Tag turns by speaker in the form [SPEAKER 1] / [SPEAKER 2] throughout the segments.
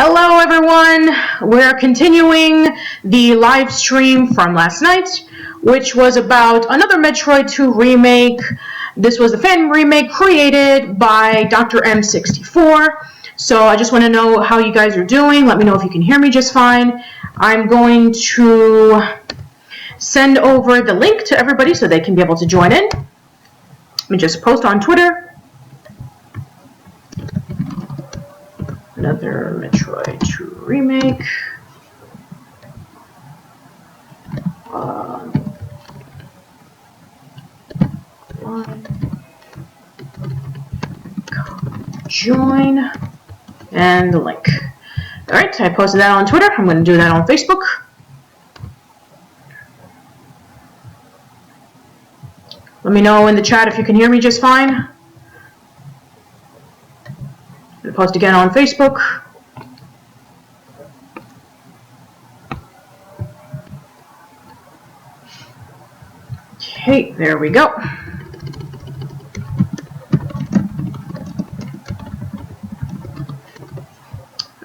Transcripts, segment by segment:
[SPEAKER 1] Hello everyone, we're continuing the live stream from last night, which was about Another Metroid 2 Remake. This was the fan remake created by Dr. M64. So I just want to know how you guys are doing. Let me know if you can hear me just fine. I'm going to send over the link to everybody so they can be able to join in. Let me just post on Twitter. Another Metroid 2 Remake. Join and the link. Alright, I posted that on Twitter. I'm going to do that on Facebook. Let me know in the chat if you can hear me just fine. I'll post again on Facebook. Okay, there we go.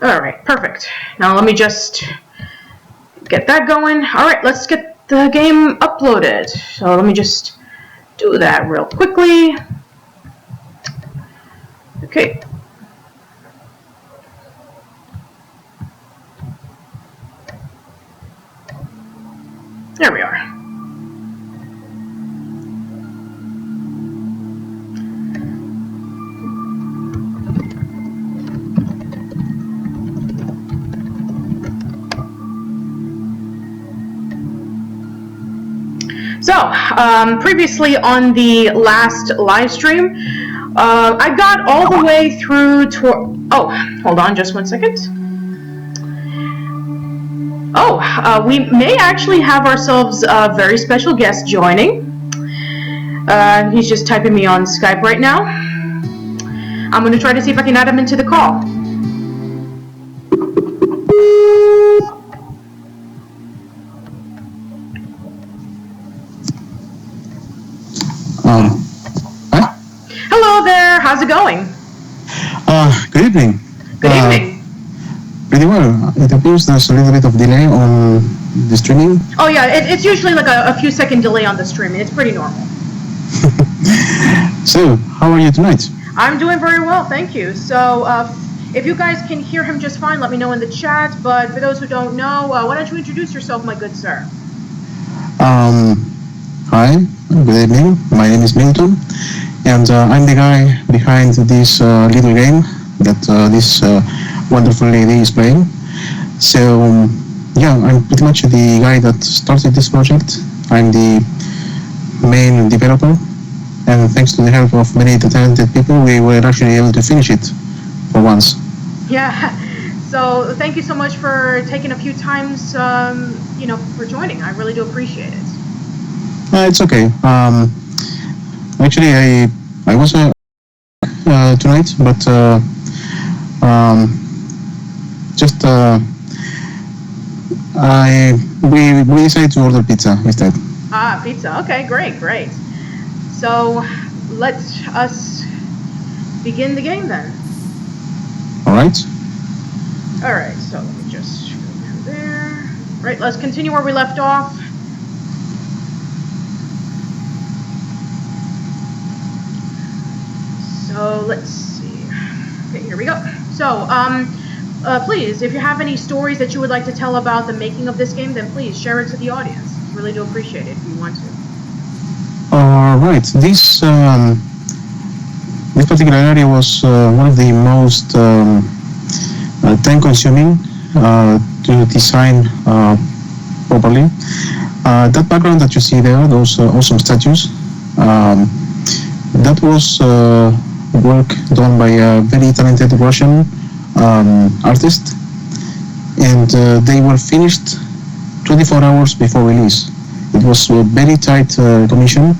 [SPEAKER 1] Alright, perfect. Now let me just get that going. Alright, let's get the game uploaded. So let me just do that real quickly. Okay. There we are. So, previously on the last live stream, I got all the way through to... Oh, hold on just one second. Oh, we may actually have ourselves a very special guest joining. He's just typing me on Skype right now. I'm going to try to see if I can add him into the call.
[SPEAKER 2] Hi?
[SPEAKER 1] Hello there, how's it going?
[SPEAKER 2] Good evening.
[SPEAKER 1] Good evening.
[SPEAKER 2] Pretty well. It appears there's a little bit of delay on the streaming.
[SPEAKER 1] Oh yeah, it's usually like a few second delay on the streaming. It's pretty normal.
[SPEAKER 2] So, how are you tonight?
[SPEAKER 1] I'm doing very well, thank you. So, if you guys can hear him just fine, let me know in the chat. But for those who don't know, why don't you introduce yourself, my good sir?
[SPEAKER 2] Hi, good evening. My name is Milton, and I'm the guy behind this little game that this wonderful lady is playing. So, yeah, I'm pretty much the guy that started this project. I'm the main developer, and thanks to the help of many talented people, we were actually able to finish it for once.
[SPEAKER 1] Yeah, so thank you so much for taking a few times, for joining. I really do appreciate it.
[SPEAKER 2] It's okay. Actually, I was tonight, but we decided to order pizza instead.
[SPEAKER 1] Ah, pizza. Okay, great. So let us begin the game then.
[SPEAKER 2] All right.
[SPEAKER 1] All right. So let me just go through there. Right. Let's continue where we left off. So let's see. Okay, here we go. So, please, if you have any stories that you would like to tell about the making of this game, then please share it to the audience. Really do appreciate it if you want to.
[SPEAKER 2] All right. This particular area was one of the most time-consuming to design properly. That background that you see there, those awesome statues, that was work done by a very talented Russian artist, and they were finished 24 hours before release. It was a very tight commission,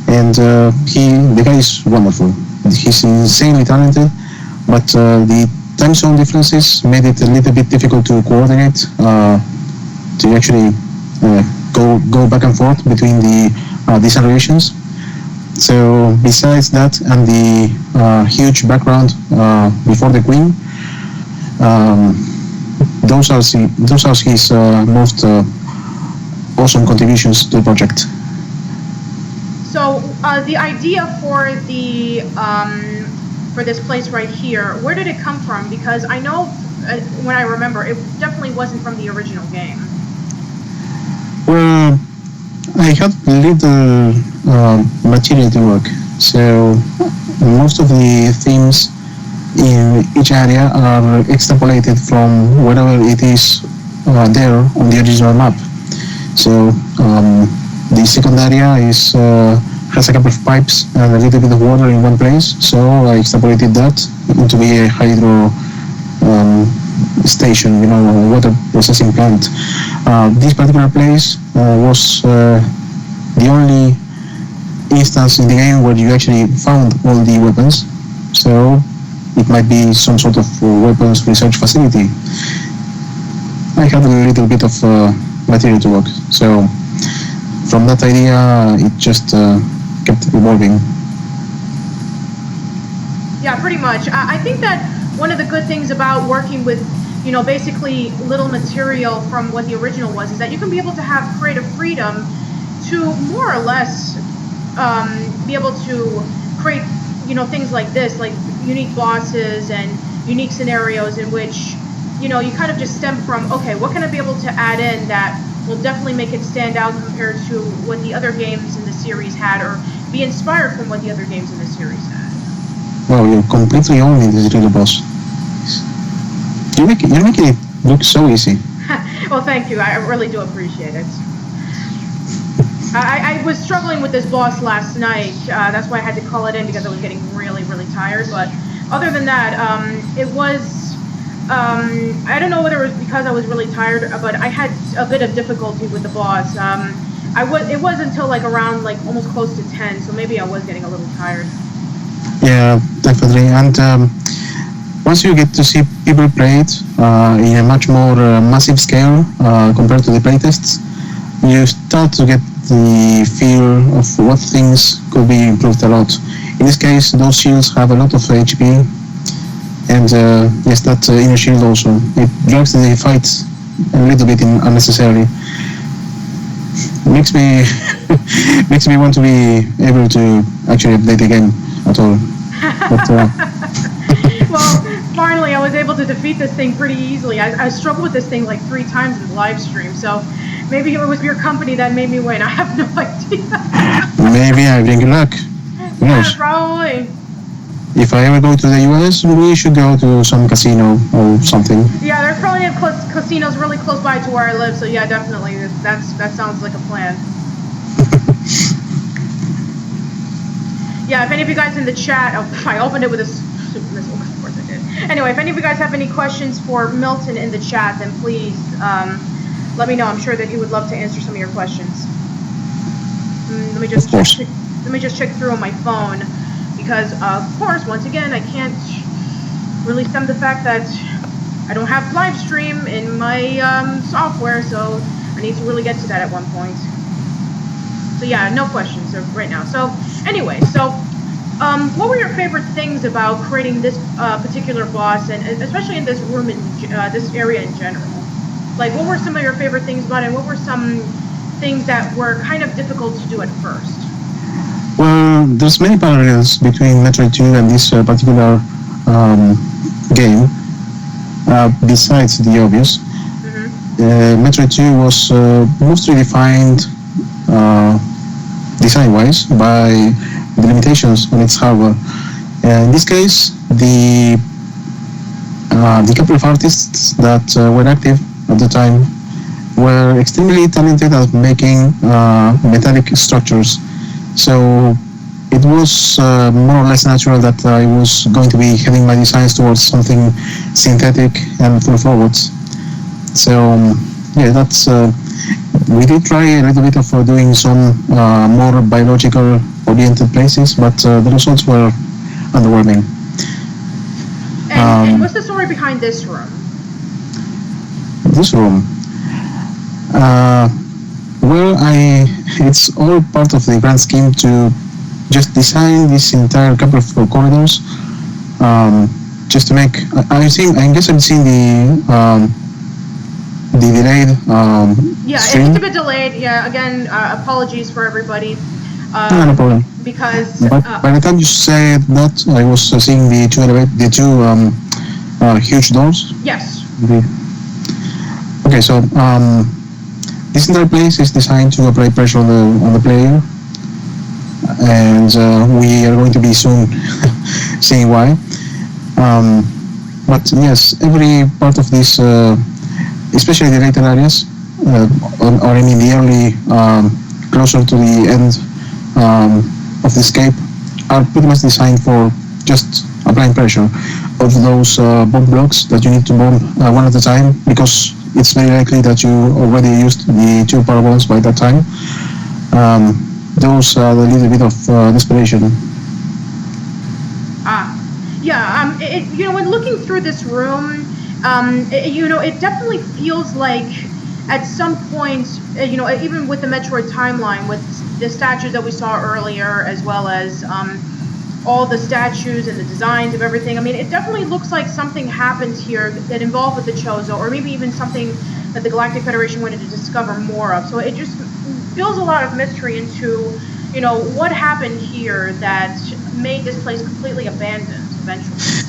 [SPEAKER 2] and the guy is wonderful. He's insanely talented, but the time zone differences made it a little bit difficult to coordinate, to actually go back and forth between the decelerations. So besides that and the huge background before the Queen, Um, those are his most awesome contributions to the project.
[SPEAKER 1] So the idea for this place right here, where did it come from? Because I know when I remember, it definitely wasn't from the original game.
[SPEAKER 2] Well, I had little material to work, so most of the themes in each area are extrapolated from wherever it is there on the original map. So the second area has a couple of pipes and a little bit of water in one place. So I extrapolated that into a hydro station, a water processing plant. This particular place was the only instance in the game where you actually found all the weapons. So it might be some sort of weapons research facility. I had a little bit of material to work. So from that idea, it just kept evolving.
[SPEAKER 1] Yeah, pretty much. I think that one of the good things about working with, basically little material from what the original was is that you can be able to have creative freedom to more or less be able to create, things like this, like unique bosses and unique scenarios in which, you kind of just stem from, okay, what can I be able to add in that will definitely make it stand out compared to what the other games in the series had, or be inspired from what the other games in the series had.
[SPEAKER 2] Wow, you're completely owning this little boss. You're making it look so easy.
[SPEAKER 1] Well, thank you. I really do appreciate it. I was struggling with this boss last night. That's why I had to call it in, because I was getting really, really tired. But other than that, it was... I don't know whether it was because I was really tired, but I had a bit of difficulty with the boss. It was until like around like almost close to 10, so maybe I was getting a little tired.
[SPEAKER 2] Yeah, definitely. And once you get to see people play it in a much more massive scale compared to the playtests, you start to get the feel of what things could be improved a lot. In this case, those shields have a lot of HP, and yes, that inner shield also. It drags the fight a little bit unnecessarily. Makes me makes me want to be able to actually play the game at all. But,
[SPEAKER 1] well, finally, I was able to defeat this thing pretty easily. I struggled with this thing like 3 times in the live stream, so maybe it was your company that made me win. I have no idea.
[SPEAKER 2] Maybe I bring you luck. Who knows?
[SPEAKER 1] Yeah, probably.
[SPEAKER 2] If I ever go to the US, we should go to some casino or something.
[SPEAKER 1] Yeah, there's probably casinos really close by to where I live, so yeah, definitely. That sounds like a plan. Yeah, if any of you guys in the chat, I opened it with a super missile, of course I did. Anyway, if any of you guys have any questions for Milton in the chat, then please let me know. I'm sure that he would love to answer some of your questions. Let me just check through on my phone, because of course, once again, I can't really stem the fact that I don't have live stream in my software, so I need to really get to that at one point. So yeah, no questions right now. So anyway, what were your favorite things about creating this particular boss, and especially in this room, in this area in general? Like, what were some of your favorite things about it, and what were some things that were kind of difficult to do at first?
[SPEAKER 2] Well, there's many parallels between Metroid 2 and this particular game, besides the obvious. Mm-hmm. Metroid 2 was mostly defined design-wise by the limitations on its hardware. In this case, the couple of artists that were active at the time were extremely talented at making metallic structures. So it was more or less natural that I was going to be heading my designs towards something synthetic and full forwards. So yeah, that's we did try a little bit of doing some more biological oriented places, but the results were underwhelming.
[SPEAKER 1] And what's the story behind this room?
[SPEAKER 2] This room? Well, it's all part of the grand scheme to just design this entire couple of corridors just to make, I guess I've seen the delayed
[SPEAKER 1] Yeah,
[SPEAKER 2] stream.
[SPEAKER 1] it's a bit delayed. Yeah, again, apologies for everybody.
[SPEAKER 2] No problem.
[SPEAKER 1] Because
[SPEAKER 2] But by the time you said that, I was seeing the two huge doors.
[SPEAKER 1] yes.
[SPEAKER 2] Okay, so this entire place is designed to apply pressure on the player, and we are going to be soon seeing why. But yes, every part of this, especially the later areas, or I mean the early, closer to the end of the escape, are pretty much designed for just applying pressure of those bomb blocks that you need to bomb one at a time, because it's very likely that you already used the two power bombs by that time. Those are a little bit of desperation.
[SPEAKER 1] Yeah. When looking through this room, it definitely feels like at some point, even with the Metroid timeline, with the statues that we saw earlier, as well as all the statues and the designs of everything. I mean, it definitely looks like something happened here that involved with the Chozo, or maybe even something that the Galactic Federation wanted to discover more of. So it just builds a lot of mystery into, what happened here that made this place completely abandoned eventually.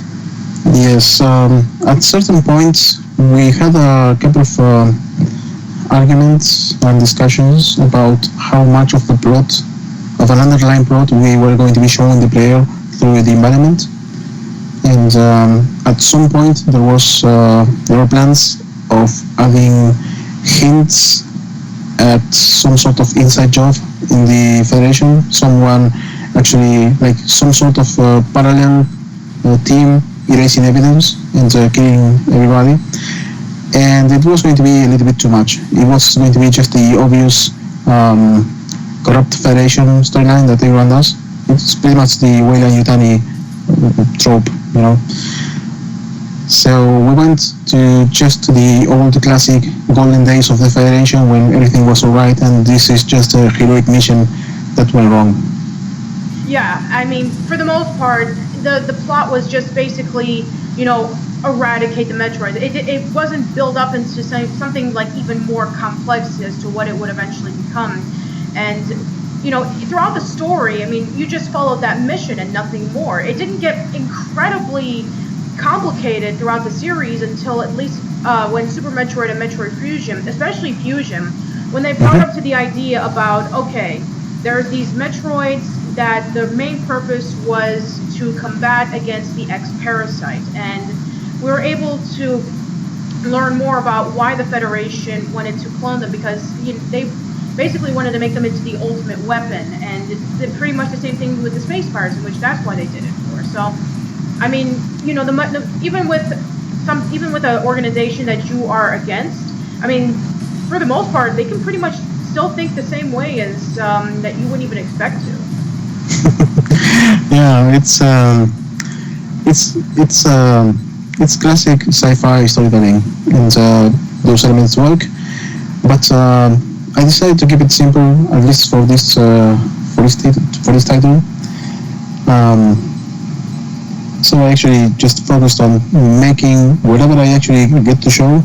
[SPEAKER 2] Yes, at certain points we had a couple of arguments and discussions about how much of the plot, of an underlying plot, we were going to be showing the player through the environment. And at some point there were plans of adding hints at some sort of inside job in the Federation. Someone actually, like some sort of parallel team erasing evidence and killing everybody. And it was going to be a little bit too much. It was going to be just the obvious corrupt Federation storyline that everyone does. It's pretty much the Weyland Yutani trope, So we went to just the old classic golden days of the Federation when everything was alright, and this is just a heroic mission that went wrong.
[SPEAKER 1] Yeah, I mean, for the most part, the plot was just basically, eradicate the Metroid. It wasn't built up into something like even more complex as to what it would eventually become. And, throughout the story, I mean, you just followed that mission and nothing more. It didn't get incredibly complicated throughout the series until at least when Super Metroid and Metroid Fusion, especially Fusion, when they brought up to the idea about, okay, there's these Metroids that the main purpose was to combat against the X-Parasite, and we were able to learn more about why the Federation wanted to clone them, because they basically wanted to make them into the ultimate weapon, and it's pretty much the same thing with the Space Pirates, in which that's why they did it for. So, I mean, even with an organization that you are against, I mean, for the most part, they can pretty much still think the same way as that you wouldn't even expect to.
[SPEAKER 2] Yeah, it's classic sci-fi storytelling, and those elements work. But I decided to keep it simple, at least for this title. So I actually just focused on making whatever I actually get to show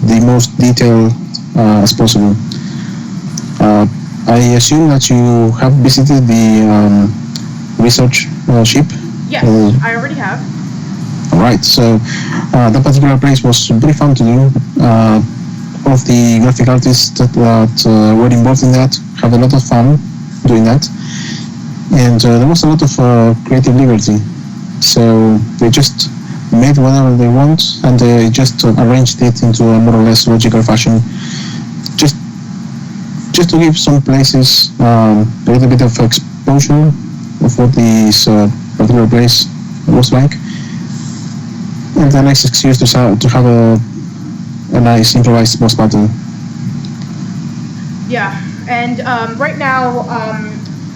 [SPEAKER 2] the most detailed as possible. I assume that you have visited the research ship?
[SPEAKER 1] Yes, I already have.
[SPEAKER 2] Alright, so that particular place was pretty fun to do. All of the graphic artists that were involved in that had a lot of fun doing that. And there was a lot of creative liberty. So they just made whatever they want, and they just arranged it into a more or less logical fashion. Just to give some places a little bit of exposure of what this particular place was like, and a nice excuse to have a nice improvised boss battle.
[SPEAKER 1] Yeah, and right now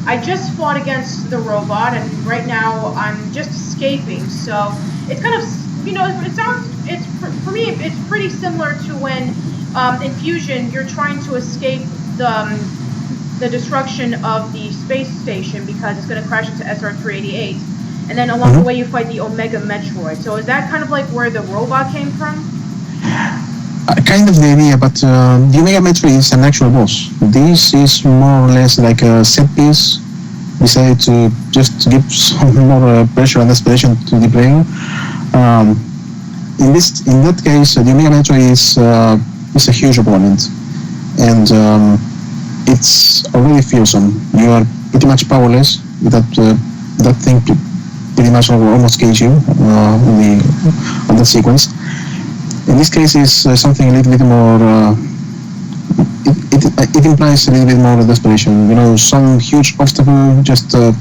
[SPEAKER 1] I just fought against the robot, and right now I'm just escaping. So it's kind of, for me it's pretty similar to when in Fusion you're trying to escape the destruction of the space station because it's going to crash into SR-388. and then along the way you fight the Omega Metroid. So is that kind of like where the robot came from?
[SPEAKER 2] Kind of the idea, but the Omega Metroid is an actual boss. This is more or less like a set piece decided to just give some more pressure and desperation to the player. In that case, the Omega Metroid is a huge opponent, and it's already fearsome. You are pretty much powerless. That thing pretty much almost kills you on that sequence. In this case, is something a little bit more. It implies a little bit more desperation. You know, some huge obstacle. Just I'm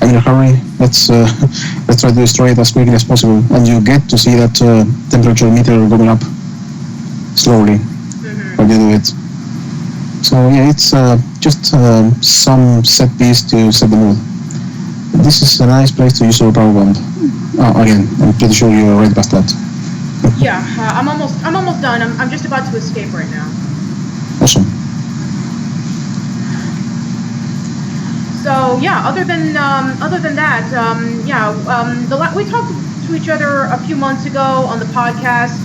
[SPEAKER 2] in a hurry. Let's try to destroy it as quickly as possible. And you get to see that temperature meter going up slowly while you do it. So yeah, it's just some set piece to set the mood. This is a nice place to use your power bomb. Again, I'm pretty sure you're right past that.
[SPEAKER 1] Yeah, I'm almost done. I'm just about to escape right now.
[SPEAKER 2] Awesome.
[SPEAKER 1] So yeah, other than that, we talked to each other a few months ago on the podcast.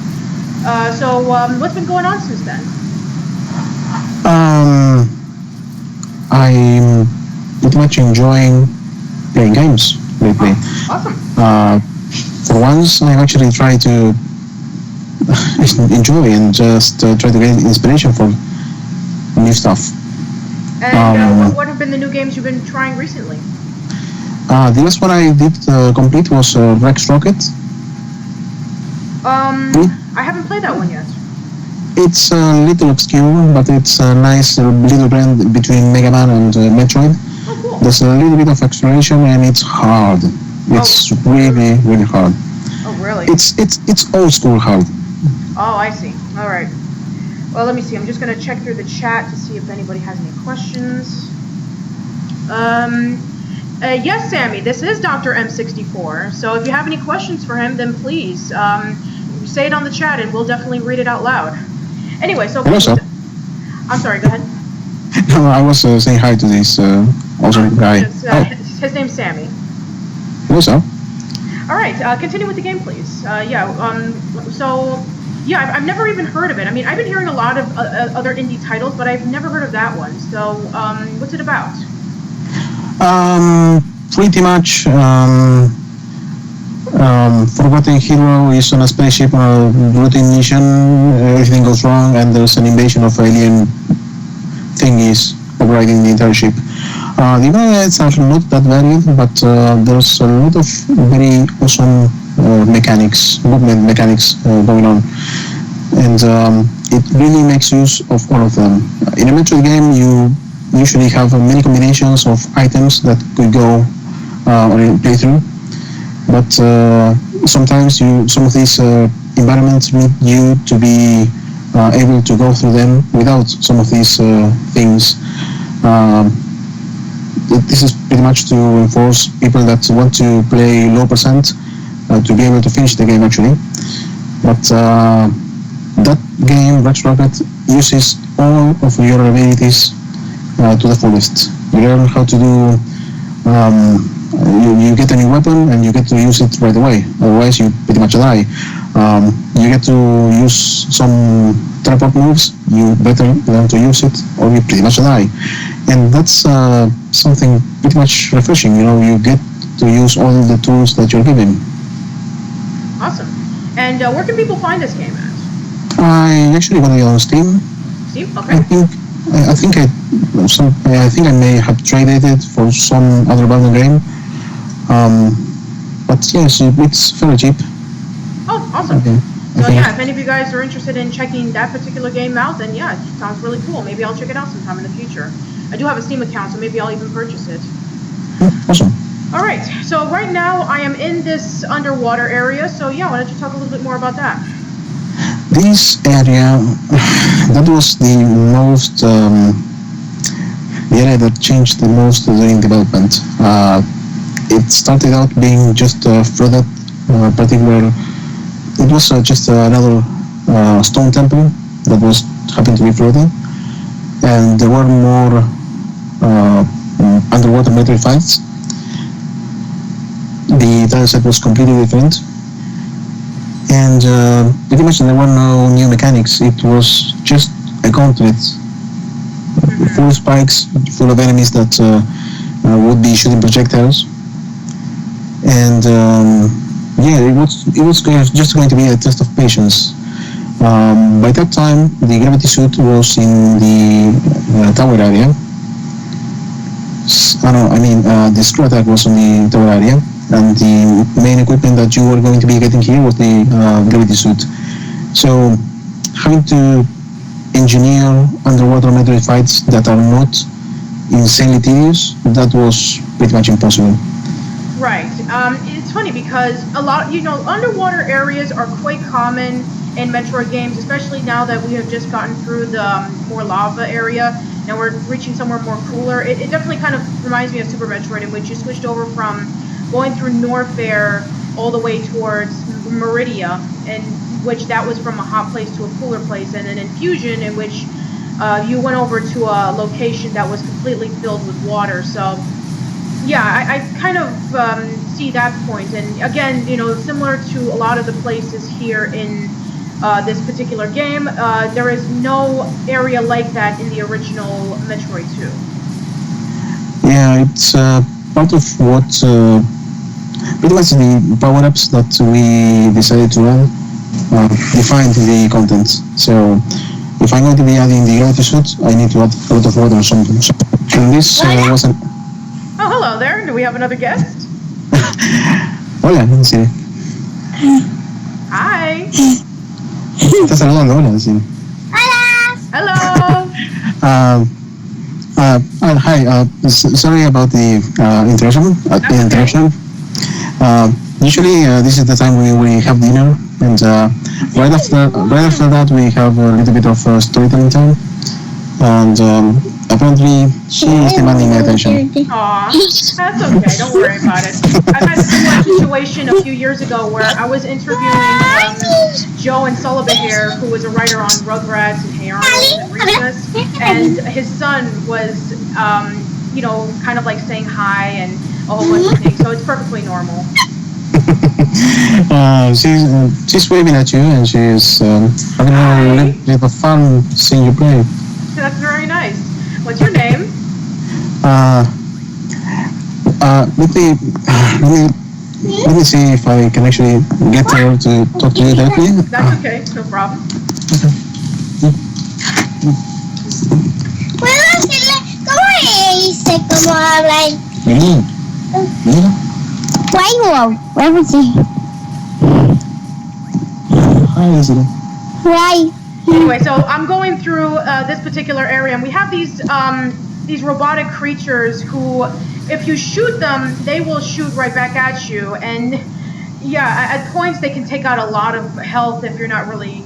[SPEAKER 1] So what's been going on since then?
[SPEAKER 2] I'm pretty much enjoying playing games lately.
[SPEAKER 1] Awesome.
[SPEAKER 2] For once, I've actually tried to enjoy and just try to get inspiration for new stuff.
[SPEAKER 1] And what have been the new games you've been trying recently?
[SPEAKER 2] The last one I did complete was Rex Rocket.
[SPEAKER 1] I haven't played that one yet.
[SPEAKER 2] It's a little obscure, but it's a nice little blend between Mega Man and Metroid.
[SPEAKER 1] Oh, cool.
[SPEAKER 2] There's a little bit of exploration, and it's hard. It's really, really hard.
[SPEAKER 1] Oh, really?
[SPEAKER 2] It's old school hard.
[SPEAKER 1] Oh, I see. All right. Well, let me see. I'm just going to check through the chat to see if anybody has any questions. Yes, Sammy, this is Dr. M64. So if you have any questions for him, then please say it on the chat, and we'll definitely read it out loud. Anyway, so...
[SPEAKER 2] Hello, sir.
[SPEAKER 1] I'm sorry, go ahead.
[SPEAKER 2] No, I was saying hi to this awesome guy.
[SPEAKER 1] His name's Sammy.
[SPEAKER 2] Hello, sir.
[SPEAKER 1] All right, continue with the game, please. I've never even heard of it. I mean, I've been hearing a lot of other indie titles, but I've never heard of that one. So, what's it about?
[SPEAKER 2] Pretty much, Forgotten Hero is on a spaceship on a routine mission. Everything goes wrong, and there's an invasion of alien thingies overriding the entire ship. The events are not that varied, but there's a lot of very awesome movement mechanics going on, and it really makes use of all of them. In a Metroid game, you usually have many combinations of items that could go on a playthrough, but sometimes some of these environments need you to be able to go through them without some of these things. This is pretty much to enforce people that want to play low percent to be able to finish the game actually. But that game, Rex Rocket, uses all of your abilities to the fullest. You learn how to do, you get a new weapon and you get to use it right away, otherwise you pretty much die. You get to use some teleport moves, you better learn to use it or you pretty much die. And that's something pretty much refreshing, you know, you get to use all the tools that you're given.
[SPEAKER 1] Awesome. And where can people find this game at?
[SPEAKER 2] I actually got it on Steam.
[SPEAKER 1] Steam? Okay.
[SPEAKER 2] I think I may have traded it for some other bundle game. But yes, it's fairly cheap.
[SPEAKER 1] Oh, awesome.
[SPEAKER 2] Okay.
[SPEAKER 1] So yeah, if any of you guys are interested in checking that particular game out, then yeah, it sounds really cool. Maybe I'll check it out sometime in the future. I do have a Steam account, so maybe I'll even purchase it.
[SPEAKER 2] Awesome.
[SPEAKER 1] All right, so right now I am in this underwater area, so yeah, why don't you talk a little bit more about that?
[SPEAKER 2] This area, that was the most, the area that changed the most during development. It started out being just a flooded particular, it was just another stone temple that happened to be flooded, and there were more underwater military fights. the dataset was completely different, and pretty much there were no new mechanics. It was just a gauntlet, full of spikes, full of enemies that would be shooting projectiles, and yeah, it was just going to be a test of patience. By that time, the gravity suit was in the tower area. The screw attack was on the tower area, and the main equipment that you were going to be getting here was the gravity suit. So, having to engineer underwater Metroid fights that are not insanely tedious, that was pretty much impossible.
[SPEAKER 1] Right. It's funny because a lot, underwater areas are quite common in Metroid games, especially now that we have just gotten through the more lava area. Now we're reaching somewhere more cooler. It definitely kind of reminds me of Super Metroid, in which you switched over from going through Norfair all the way towards Meridia, in which that was from a hot place to a cooler place, and then in Fusion, in which you went over to a location that was completely filled with water. So yeah, I kind of see that point. And again, similar to a lot of the places here in this particular game, there is no area like that in the original Metroid 2.
[SPEAKER 2] Yeah, it's part of what pretty much the power-ups that we decided to run defined the content. So if I'm going to be adding the gravity suit, I need to add a lot of water or something. And this wasn't.
[SPEAKER 1] Oh, hello there. Do we have another guest?
[SPEAKER 2] Hola, sí.
[SPEAKER 1] Hi.
[SPEAKER 2] Estás saludando, hola, sí.
[SPEAKER 1] Hello.
[SPEAKER 2] Hi. Sorry about the interruption. Usually, this is the time we have dinner, and right after that, we have a little bit of storytelling time, and apparently, she is demanding my attention.
[SPEAKER 1] Aw, that's okay. Don't worry about it. I've had a similar situation a few years ago where I was interviewing Joe and Sullivan here, who was a writer on Rugrats and Hey Arnold and Recess, and his son was, kind of like saying hi and a whole bunch of things. So it's perfectly normal.
[SPEAKER 2] She's waving at you, and she's having a little bit of fun seeing you play.
[SPEAKER 1] That's very nice. What's your name?
[SPEAKER 2] Let me see if I can actually get her to talk to you directly.
[SPEAKER 1] That's okay, no problem.
[SPEAKER 3] ¿Cómo dice? ¿Cómo hablan? Why? Where was he?
[SPEAKER 2] Hi, Isabel.
[SPEAKER 3] Why?
[SPEAKER 1] Anyway, so I'm going through this particular area, and we have these robotic creatures who, if you shoot them, they will shoot right back at you. And yeah, at points they can take out a lot of health if you're not really,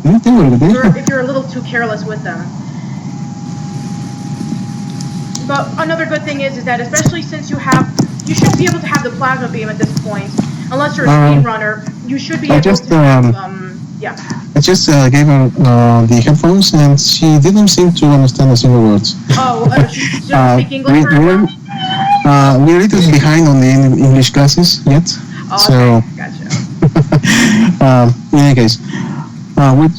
[SPEAKER 1] if you're a little too careless with them. But another good thing is that especially since you should be able to have the plasma beam at this point, unless you're a speedrunner, you should be able to have, yeah.
[SPEAKER 2] I just gave her the headphones, and she didn't seem to understand a single word.
[SPEAKER 1] Oh, she doesn't speak English very well?
[SPEAKER 2] We're a little behind on the English classes yet.
[SPEAKER 1] Oh,
[SPEAKER 2] so,
[SPEAKER 1] okay, gotcha.
[SPEAKER 2] In any case,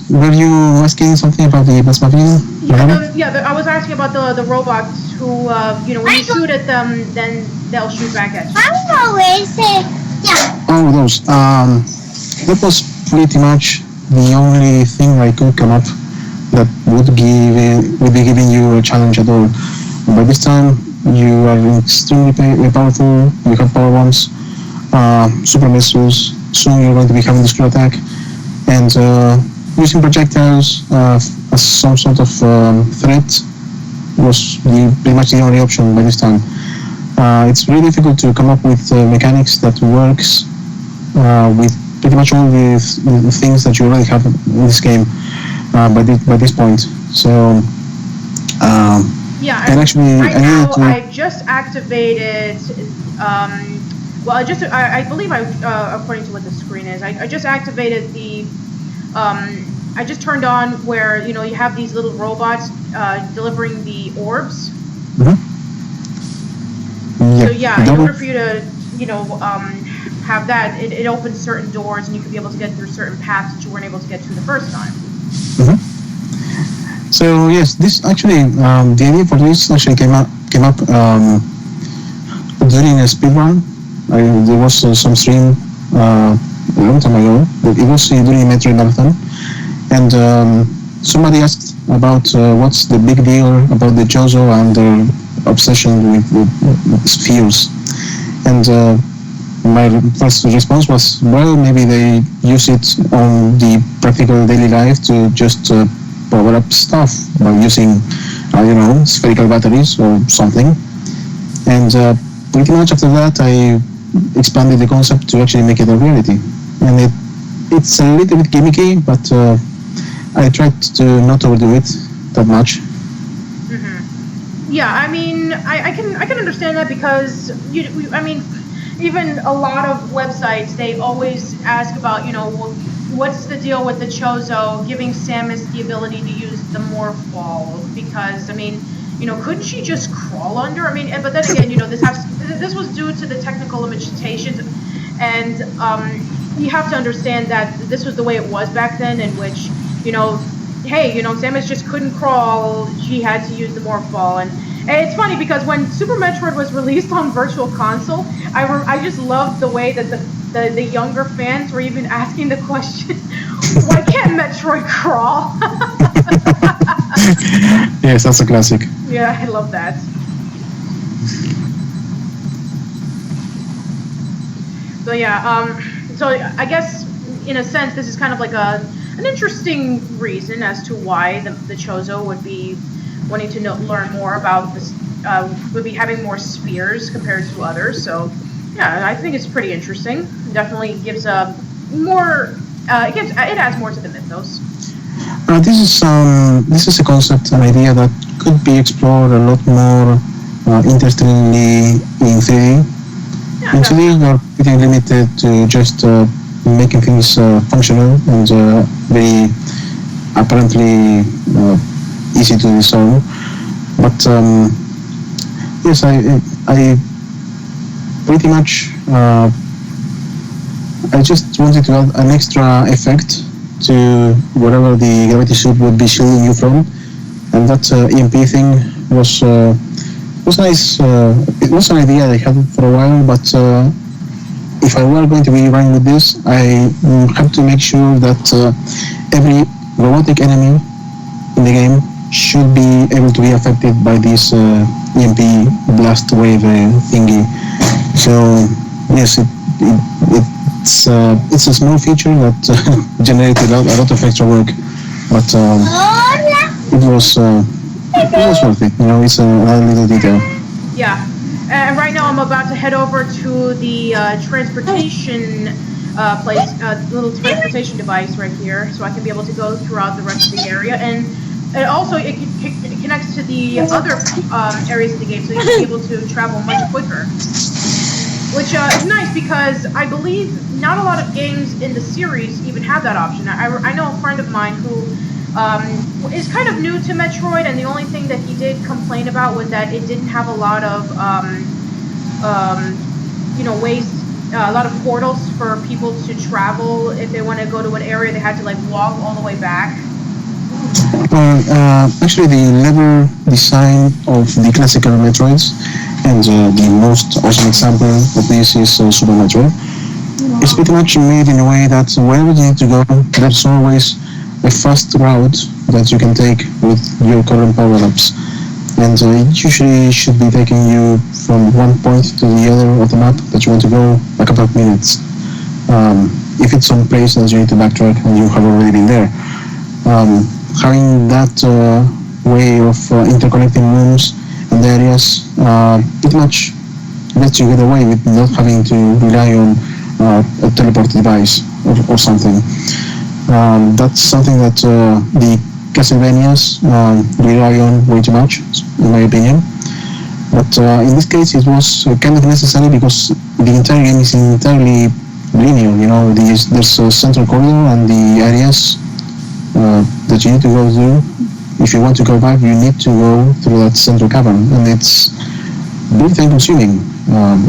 [SPEAKER 2] were you asking something about the plasma beam?
[SPEAKER 1] I was asking about the robots who, when you shoot at them, then they'll shoot back at you.
[SPEAKER 2] Oh, those. That was pretty much the only thing I could come up that would be giving you a challenge at all. By this time, you are extremely powerful. You have power bombs, super missiles. Soon you're going to be having the screw attack, and using projectiles as some sort of threat was pretty much the only option by this time. It's really difficult to come up with mechanics that works with pretty much all the things that you already have in this game by this point. So
[SPEAKER 1] yeah,
[SPEAKER 2] and actually,
[SPEAKER 1] I just activated. I believe according to what the screen is, I just activated the. I just turned on where you have these little robots delivering the orbs.
[SPEAKER 2] Mm-hmm.
[SPEAKER 1] So yeah, in order for you to have that, it opens certain doors and you could be able to get through certain paths that you weren't able to get to the first time.
[SPEAKER 2] Mhm. So yes, this actually the idea for this actually came up during a speed run. There was some stream a long time ago. But it was during a Metroid marathon, and somebody asked about what's the big deal about the Chozo and their obsession with spheres, and my first response was, well, maybe they use it on the practical daily life to just power up stuff by using, spherical batteries or something. And pretty much after that, I expanded the concept to actually make it a reality. And it's a little bit gimmicky, but I tried to not overdo it that much.
[SPEAKER 1] Yeah, I mean, I can understand that because even a lot of websites, they always ask about, what's the deal with the Chozo giving Samus the ability to use the morph ball? Because couldn't she just crawl under? But then again, this was due to the technical limitations, and you have to understand that this was the way it was back then, in which Samus just couldn't crawl. She had to use the morph ball, and it's funny because when Super Metroid was released on Virtual Console, I just loved the way that the younger fans were even asking the question, why can't Metroid crawl?
[SPEAKER 2] Yes, that's a classic.
[SPEAKER 1] Yeah, I love that. So yeah, so I guess in a sense this is kind of like an interesting reason as to why the Chozo would be wanting to learn more about this, would be having more spheres compared to others. So yeah, I think it's pretty interesting. Definitely gives a more, it adds more to the mythos.
[SPEAKER 2] This is a concept, an idea that could be explored a lot more interestingly in 3D.
[SPEAKER 1] Yeah,
[SPEAKER 2] In 2D, you're pretty limited to just making things functional and very apparently easy to dissolve. But yes, I pretty much I just wanted to add an extra effect to whatever the gravity suit would be shielding you from, and that EMP thing was nice. It was an idea I had for a while, but if I were going to be running with this, I have to make sure that every robotic enemy in the game should be able to be affected by this EMP blast wave thingy. So yes, it's a small feature that generated a lot of extra work, but it was worth it. It's a little detail.
[SPEAKER 1] Yeah, and right now I'm about to head over to the transportation place, little transportation device right here, so I can be able to go throughout the rest of the area, and also it connects to the other areas of the game, so you can be able to travel much quicker. Which is nice because I believe not a lot of games in the series even have that option. I know a friend of mine who is kind of new to Metroid, and the only thing that he did complain about was that it didn't have a lot of ways, a lot of portals for people to travel. If they want to go to an area, they had to walk all the way back.
[SPEAKER 2] Actually, the level design of the classical Metroids, and the most awesome example of this is Super Metroid. It's pretty much made in a way that wherever you need to go, there's always a fast route that you can take with your current power-ups. And it usually should be taking you from one point to the other of the map that you want to go a couple of minutes. If it's some place that you need to backtrack and you have already been there. Having that way of interconnecting rooms and areas pretty much lets you get away with not having to rely on a teleport device or something. That's something that the Castlevanias rely on way too much, in my opinion. But in this case, it was kind of necessary because the entire game is entirely linear. There's a central corridor and the areas that you need to go through. If you want to go back, you need to go through that central cavern, and it's very time consuming.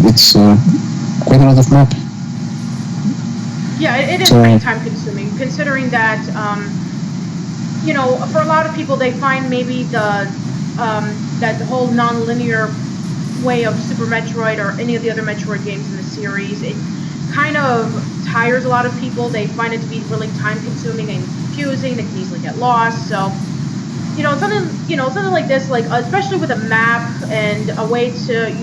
[SPEAKER 2] It's quite a lot of map.
[SPEAKER 1] Yeah, it is
[SPEAKER 2] So-
[SPEAKER 1] pretty time consuming, considering that, for a lot of people, they find maybe that the whole non-linear way of Super Metroid or any of the other Metroid games in the series, it kind of tires a lot of people. They find it to be really time consuming and confusing. They can easily get lost. So, something like this, like especially with a map and a way to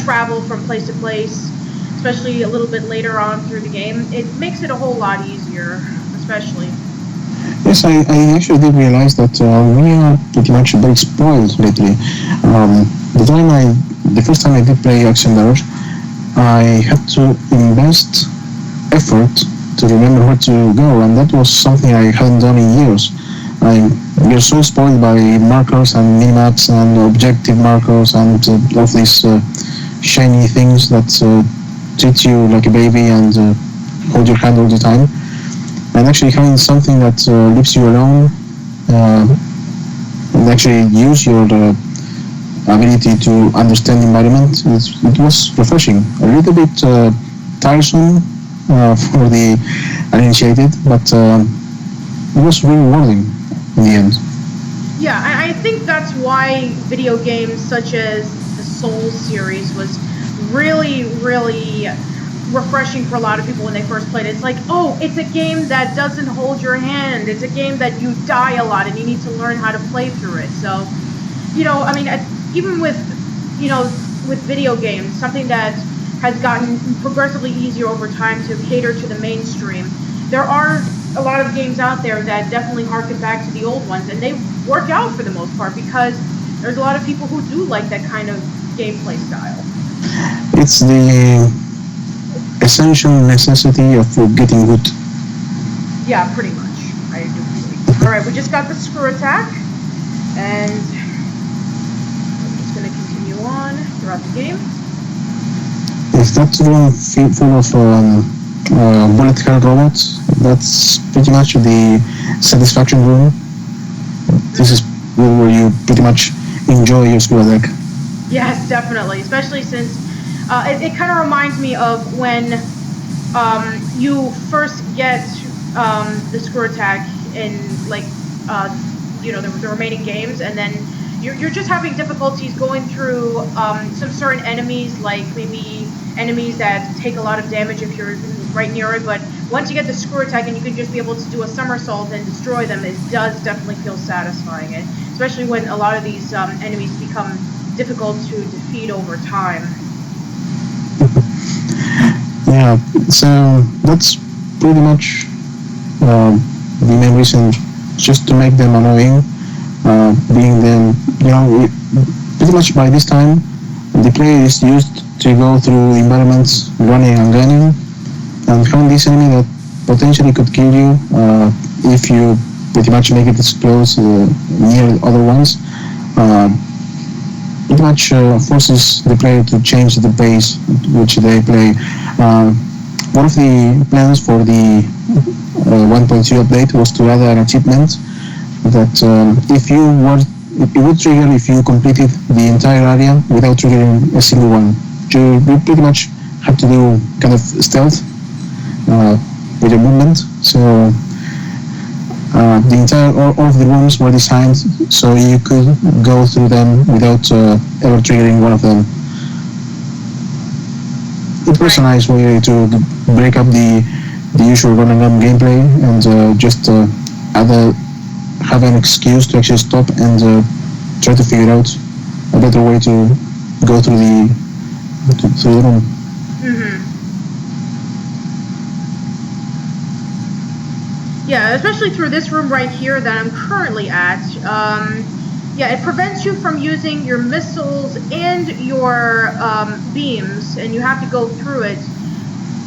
[SPEAKER 1] travel from place to place, especially a little bit later on through the game, it makes it a whole lot easier, especially.
[SPEAKER 2] Yes, I actually did realize that we are pretty much very spoiled lately. The first time I did play Action Mirage, I had to invest effort to remember where to go, and that was something I hadn't done in years. You're so spoiled by markers and minimaps and objective markers and all of these shiny things that treat you like a baby and hold your hand all the time. And actually having something that leaves you alone and actually use your ability to understand the environment, it was refreshing. A little bit tiresome for the uninitiated, but it was really rewarding in the end.
[SPEAKER 1] Yeah, I think that's why video games such as the Souls series was really, really refreshing for a lot of people when they first played it. It's like, oh, it's a game that doesn't hold your hand. It's a game that you die a lot and you need to learn how to play through it. So, even with video games, something that has gotten progressively easier over time to cater to the mainstream, there are a lot of games out there that definitely harken back to the old ones, and they work out for the most part because there's a lot of people who do like that kind of gameplay style.
[SPEAKER 2] It's the essential necessity of getting good.
[SPEAKER 1] Yeah, pretty much. I do agree. Alright, we just got the screw attack, and I'm just going to continue on throughout the game.
[SPEAKER 2] If that's room full of bullet hell robots, that's pretty much the satisfaction room. This is where you pretty much enjoy your screw attack.
[SPEAKER 1] Yes, definitely, especially since it kind of reminds me of when you first get the screw attack in the remaining games, and then you're just having difficulties going through some certain enemies, like maybe enemies that take a lot of damage if you're right near it. But once you get the screw attack and you can just be able to do a somersault and destroy them, it does definitely feel satisfying, and especially when a lot of these enemies become difficult to defeat over time.
[SPEAKER 2] Yeah, so that's pretty much the main reason, just to make them annoying. Being them, pretty much by this time, the player is used to go through environments running and gunning, and having this enemy that potentially could kill you if you pretty much make it explode near other ones. Pretty much forces the player to change the pace at which they play. One of the plans for the 1.2 update was to add an achievement that it would trigger if you completed the entire area without triggering a single one. You pretty much have to do kind of stealth with your movement. So all of the rooms were designed so you could go through them without ever triggering one of them. It was a nice way to break up the usual run and gun gameplay and just have an excuse to actually stop and try to figure out a better way to go through the room.
[SPEAKER 1] Mm-hmm. Yeah, especially through this room right here that I'm currently at. It prevents you from using your missiles and your beams, and you have to go through it.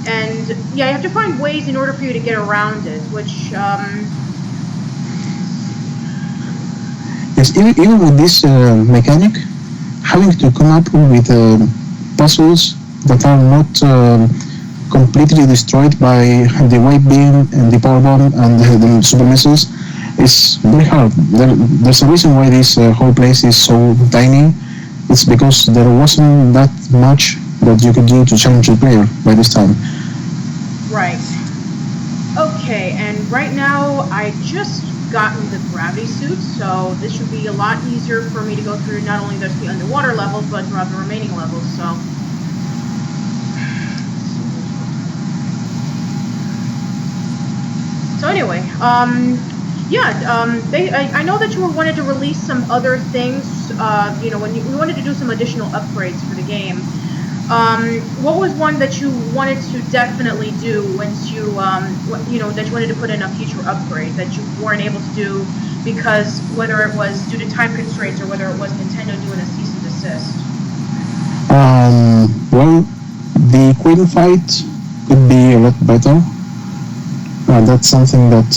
[SPEAKER 1] And you have to find ways in order for you to get around it, which
[SPEAKER 2] Yes, even with this mechanic, having to come up with puzzles that are not completely destroyed by the white beam and the power bomb and the super missiles is very hard. There's a reason why this whole place is so tiny. It's because there wasn't that much that you could do to challenge the player by this time.
[SPEAKER 1] Right. Okay, and right now I just gotten the gravity suit, so this should be a lot easier for me to go through not only the underwater levels, but throughout the remaining levels, so... So anyway, I know that you wanted to release some other things, when we wanted to do some additional upgrades for the game. What was one that you wanted to definitely do once you, that you wanted to put in a future upgrade that you weren't able to do because whether it was due to time constraints or whether it was Nintendo doing a cease and desist?
[SPEAKER 2] Well, the Queen fight could be a lot better. That's something that,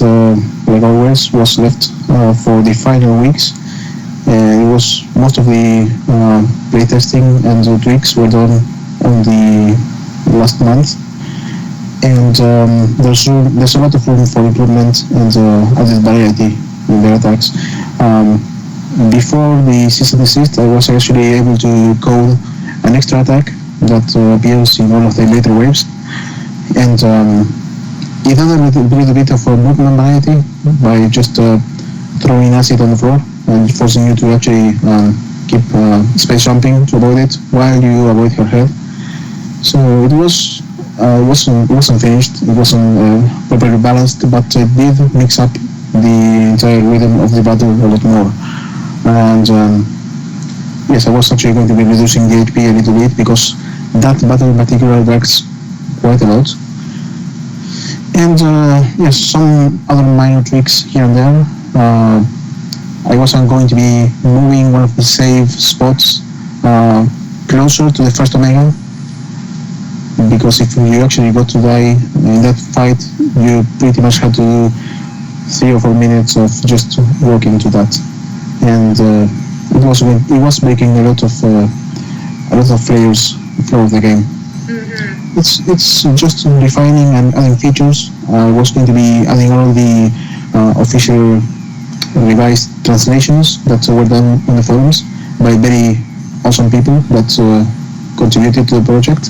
[SPEAKER 2] like always, was left for the final weeks. It was most of the playtesting and the tweaks were done on the last month, and there's a lot of room for improvement and added variety in their attacks. Before the cease and desist, I was actually able to code an extra attack that appears in one of the later waves, and it added a little bit of movement variety by just throwing acid on the floor and forcing you to actually keep space jumping to avoid it while you avoid her head. So it wasn't finished, it wasn't properly balanced, but it did mix up the entire rhythm of the battle a lot more. And yes, I was actually going to be reducing the HP a little bit because that battle in particular drags quite a lot. And yes, some other minor tweaks here and there. I wasn't going to be moving one of the save spots closer to the first Omega, because if you actually got to die in that fight, you pretty much had to do 3 or 4 minutes of just walking to that, and it was breaking a lot of flow of the game.
[SPEAKER 1] Mm-hmm.
[SPEAKER 2] It's just refining and adding features. I was going to be adding all the official revised translations that were done on the forums by very awesome people that contributed to the project.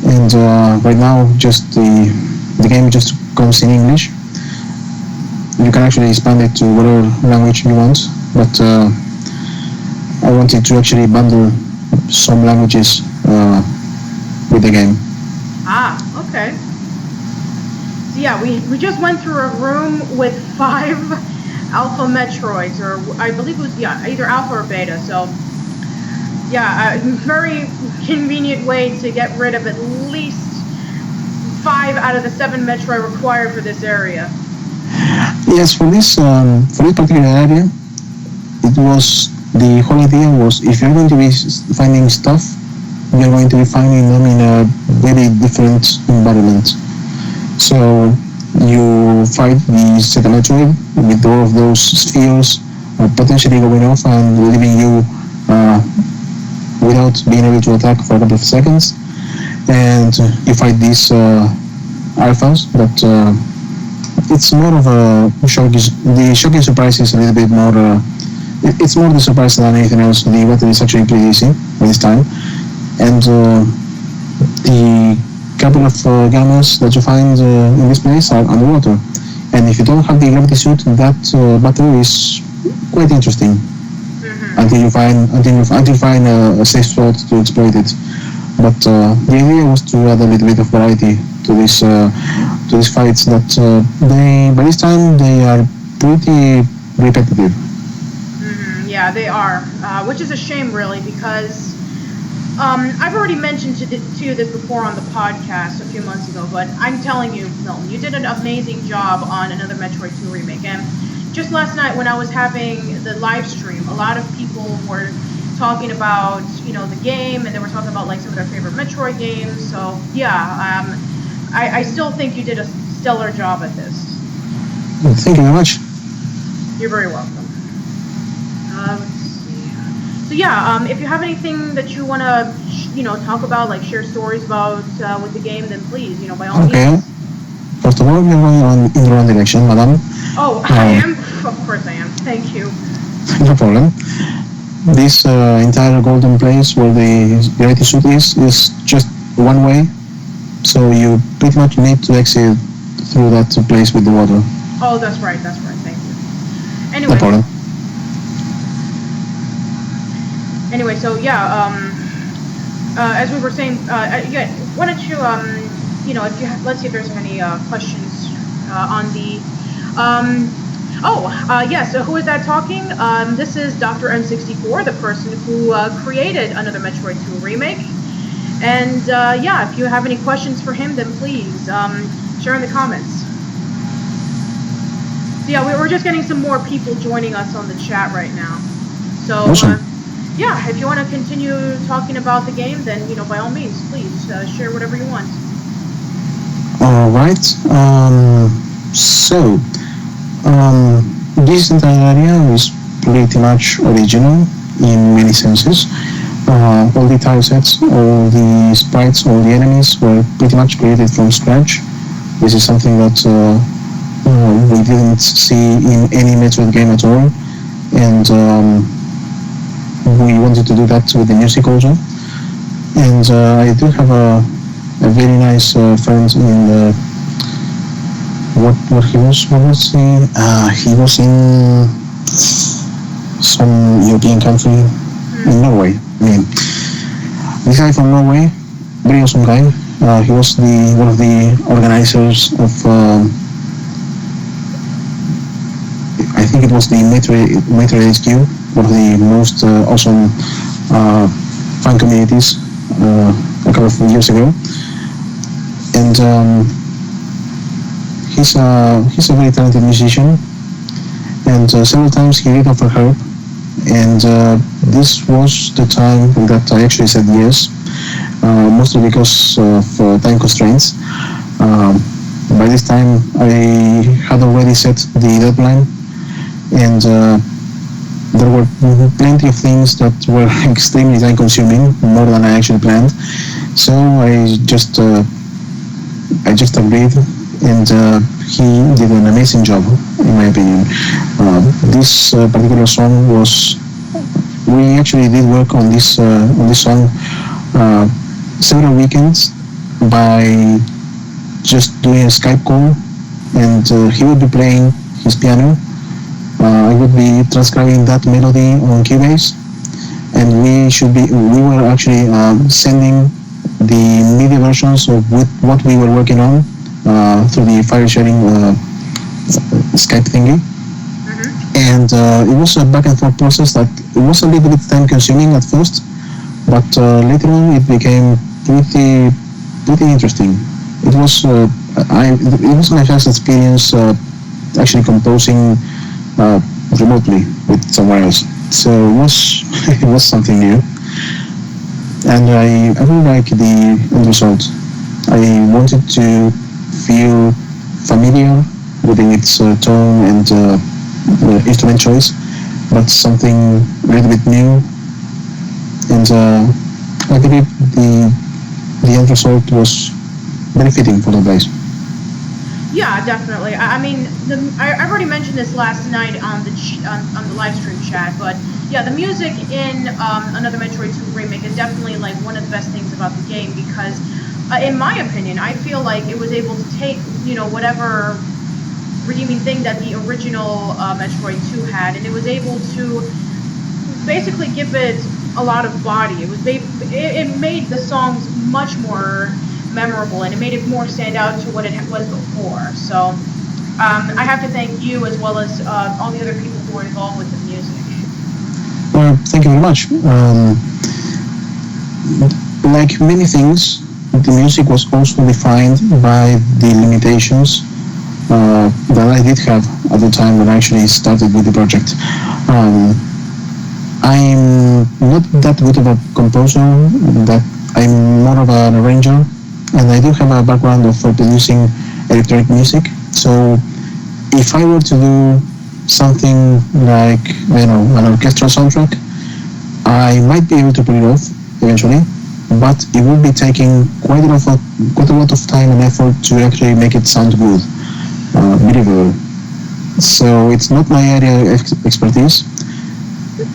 [SPEAKER 2] And right now, just the game just comes in English. You can actually expand it to whatever language you want, but I wanted to actually bundle some languages with the game.
[SPEAKER 1] Ah, okay. So yeah, we just went through a room with 5 Alpha Metroids, or I believe it was, either Alpha or Beta, so yeah, a very convenient way to get rid of at least 5 out of the 7 Metroid required for this area.
[SPEAKER 2] Yes, for this particular area, it was, the whole idea was, if you're going to be finding stuff, you're going to be finding them in a very different environment. So you fight the second Metroid with all of those spheres potentially going off and leaving you without being able to attack for a couple of seconds. And you fight these alphas, but it's more of a shock. The shocking surprise is a little bit more. It's more the surprise than anything else. The battle is actually pretty easy by this time, and the couple of gammas that you find in this place are underwater. And if you don't have the gravity suit, that battle is quite interesting. Mm-hmm. Until you find a safe spot to exploit it. But the idea was to add a little bit of variety to these fights that by this time they are pretty repetitive.
[SPEAKER 1] Mm-hmm. Yeah, they are, which is a shame really, because I've already mentioned to you this before on the podcast a few months ago, but I'm telling you, Milton, you did an amazing job on Another Metroid 2 Remake. And just last night when I was having the live stream, a lot of people were talking about, the game, and they were talking about like some of their favorite Metroid games. So yeah, I still think you did a stellar job at this.
[SPEAKER 2] Thank you very much.
[SPEAKER 1] You're very welcome. Let's see. So yeah, if you have anything that you want to, talk about, like share stories about with the game, then please, by all means.
[SPEAKER 2] First of all, you're going in the wrong direction, madam.
[SPEAKER 1] Oh, I am? Of course I am. Thank you.
[SPEAKER 2] No problem. this entire golden place where the gravity suit is just one way, so you pretty much need to exit through that place with the water.
[SPEAKER 1] Oh, that's right. Thank you.
[SPEAKER 2] No
[SPEAKER 1] Anyway,
[SPEAKER 2] problem.
[SPEAKER 1] so yeah, as we were saying, yeah, why don't you, if you let's see if there's any questions on the, yes. So who is that talking? This is Dr. M64, the person who created Another Metroid 2 remake. And yeah, if you have any questions for him, then please share in the comments. So yeah, we're just getting some more people joining us on the chat right now. So
[SPEAKER 2] Awesome.
[SPEAKER 1] yeah, if you want to continue talking about the game, then by all means, please share whatever you want.
[SPEAKER 2] All right. So this entire area is pretty much original in many senses. All the tile sets, all the sprites, all the enemies were pretty much created from scratch. This is something that we didn't see in any Metroid game at all, and we wanted to do that with the music also. And I do have a very nice friend in the what he was. What was he? He was in some European country, in Norway. I mean, this guy from Norway, very awesome guy. He was one of the organizers of, I think it was the Metroid HQ, one of the most awesome fan communities a couple of years ago. And he's a very talented musician, and several times he did offer help. And this was the time that I actually said yes, mostly because of time constraints. By this time, I had already set the deadline, and there were plenty of things that were extremely time-consuming, more than I actually planned. So I just agreed, and he did an amazing job, in my opinion. This particular song was, we actually did work on this song several weekends by just doing a Skype call, and he would be playing his piano. I would be transcribing that melody on Cubase, and we were actually sending the MIDI versions of what we were working on through the file sharing Skype thingy. And it was a back and forth process that it was a little bit time consuming at first, but later on it became pretty interesting. It was my first experience actually composing remotely with someone else, so it was something new, and I really like the end result. I wanted to feel familiar within its tone and instrument choice, but something a little bit new, and I believe the end result was very fitting for the place.
[SPEAKER 1] Yeah, definitely. I mean, I've already mentioned this last night on the live stream chat, but yeah, the music in Another Metroid 2 remake is definitely like one of the best things about the game, because in my opinion, I feel like it was able to take whatever redeeming thing that the original Metroid 2 had, and it was able to basically give it a lot of body. It made the songs much more memorable, and it made it more stand out to what it was before. So I have to thank you, as well as all the other people who were involved with the music.
[SPEAKER 2] Well, thank you very much. Like many things, the music was also defined by the limitations that I did have at the time when I actually started with the project. I'm not that good of a composer, that I'm more of an arranger, and I do have a background of producing electronic music. So if I were to do something like, an orchestral soundtrack, I might be able to pull it off eventually, but it would be taking quite a lot of time and effort to actually make it sound good, believable. So it's not my area of expertise,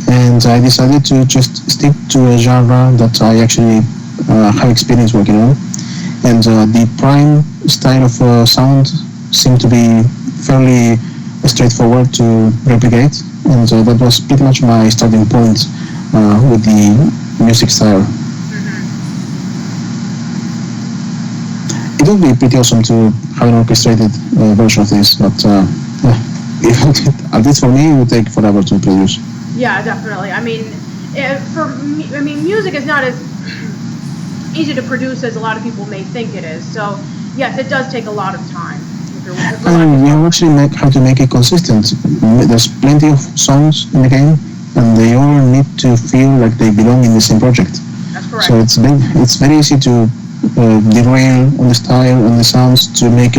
[SPEAKER 2] and I decided to just stick to a genre that I actually have experience working on. And the prime style of sound seemed to be fairly straightforward to replicate, and that was pretty much my starting point with the music style. It would be pretty awesome to have an orchestrated version of this, but at least for me, it would take forever to produce.
[SPEAKER 1] Yeah, definitely. I mean, music is not as easy to produce as a lot of people may think it is. So, yes, it does take a lot of time.
[SPEAKER 2] And you actually have to make it consistent. There's plenty of songs in the game, and they all need to feel like they belong in the same project.
[SPEAKER 1] That's correct.
[SPEAKER 2] So it's very easy to derail on the style and the sounds to make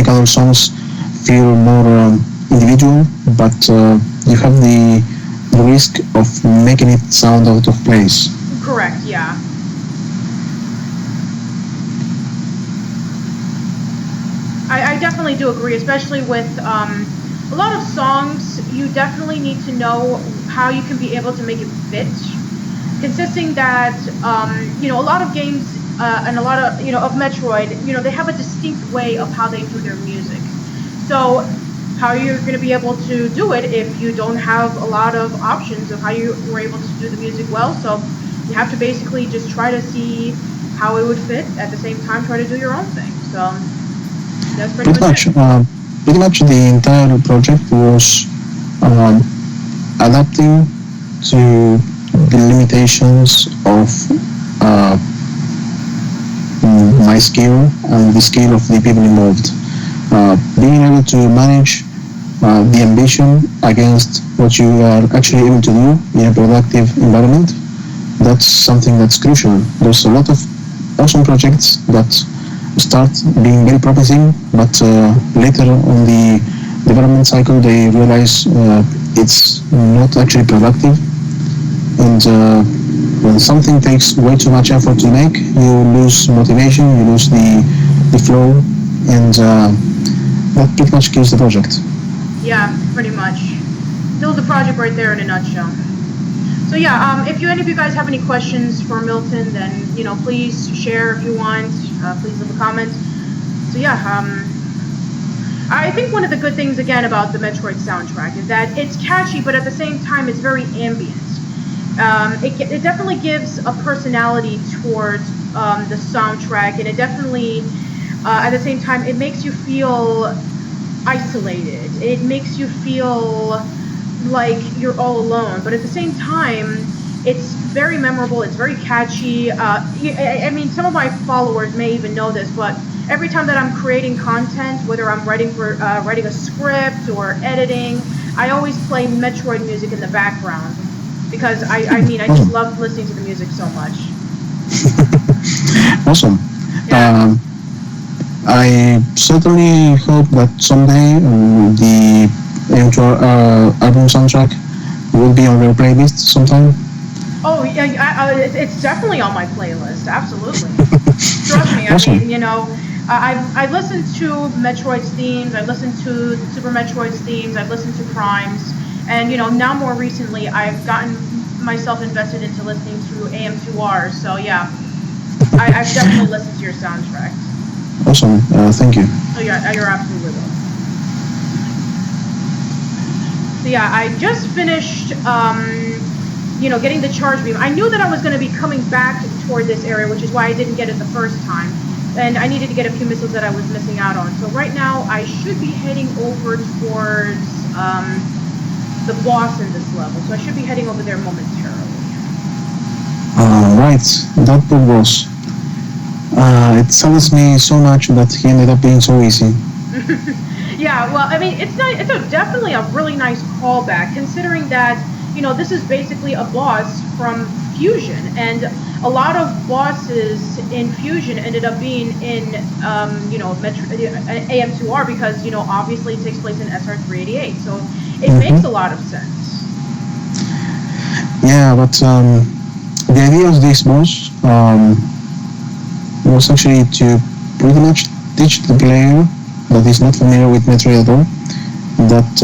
[SPEAKER 2] other songs feel more individual, but you have the risk of making it sound out of place.
[SPEAKER 1] Correct, yeah. I definitely do agree, especially with a lot of songs. You definitely need to know how you can be able to make it fit, consisting that a lot of games and a lot of of Metroid, they have a distinct way of how they do their music. So how you're going to be able to do it if you don't have a lot of options of how you were able to do the music well. So you have to basically just try to see how it would fit, at the same time try to do your own thing. So that's pretty much it.
[SPEAKER 2] Pretty much the entire project was adapting to the limitations of my skill and the skill of the people involved. Being able to manage the ambition against what you are actually able to do in a productive environment, that's something that's crucial. There's a lot of awesome projects that start being very promising, but later on the development cycle they realize it's not actually productive, and when something takes way too much effort to make, you lose motivation, you lose the flow, and that pretty much kills the project.
[SPEAKER 1] Yeah, pretty much. Kills the project right there in a nutshell. So yeah, if any of you guys have any questions for Milton, then please share if you want. Please leave a comment. So yeah, I think one of the good things again about the Metroid soundtrack is that it's catchy, but at the same time it's very ambient. It definitely gives a personality towards the soundtrack, and it definitely, at the same time, it makes you feel isolated. It makes you feel like you're all alone, but at the same time, it's very memorable. It's very catchy. I mean, some of my followers may even know this, but every time that I'm creating content, whether I'm writing a script or editing, I always play Metroid music in the background because I just love listening to the music so much.
[SPEAKER 2] Awesome.
[SPEAKER 1] Yeah.
[SPEAKER 2] I certainly hope that someday the album soundtrack will be on your playlist sometime.
[SPEAKER 1] Oh yeah, it's definitely on my playlist. Absolutely. Trust me.
[SPEAKER 2] Awesome.
[SPEAKER 1] I mean, I've listened to Metroid's themes. I've listened to Super Metroid's themes. I've listened to Prime's, and now more recently I've gotten myself invested into listening to AM2R. So yeah, I've definitely listened to your soundtrack.
[SPEAKER 2] Awesome. Thank you.
[SPEAKER 1] Oh yeah, you're absolutely welcome. So yeah, I just finished, getting the charge beam. I knew that I was going to be coming back toward this area, which is why I didn't get it the first time. And I needed to get a few missiles that I was missing out on. So right now, I should be heading over towards the boss in this level. So I should be heading over there momentarily.
[SPEAKER 2] Right, that big boss. It saddens me so much that he ended up being so easy.
[SPEAKER 1] Yeah, well, I mean, it's definitely a really nice callback, considering that, this is basically a boss from Fusion, and a lot of bosses in Fusion ended up being in, AM2R because, obviously it takes place in SR388, so it makes a lot of sense.
[SPEAKER 2] Yeah, but the idea of this boss was actually to pretty much teach the player that is not familiar with Metroid at all that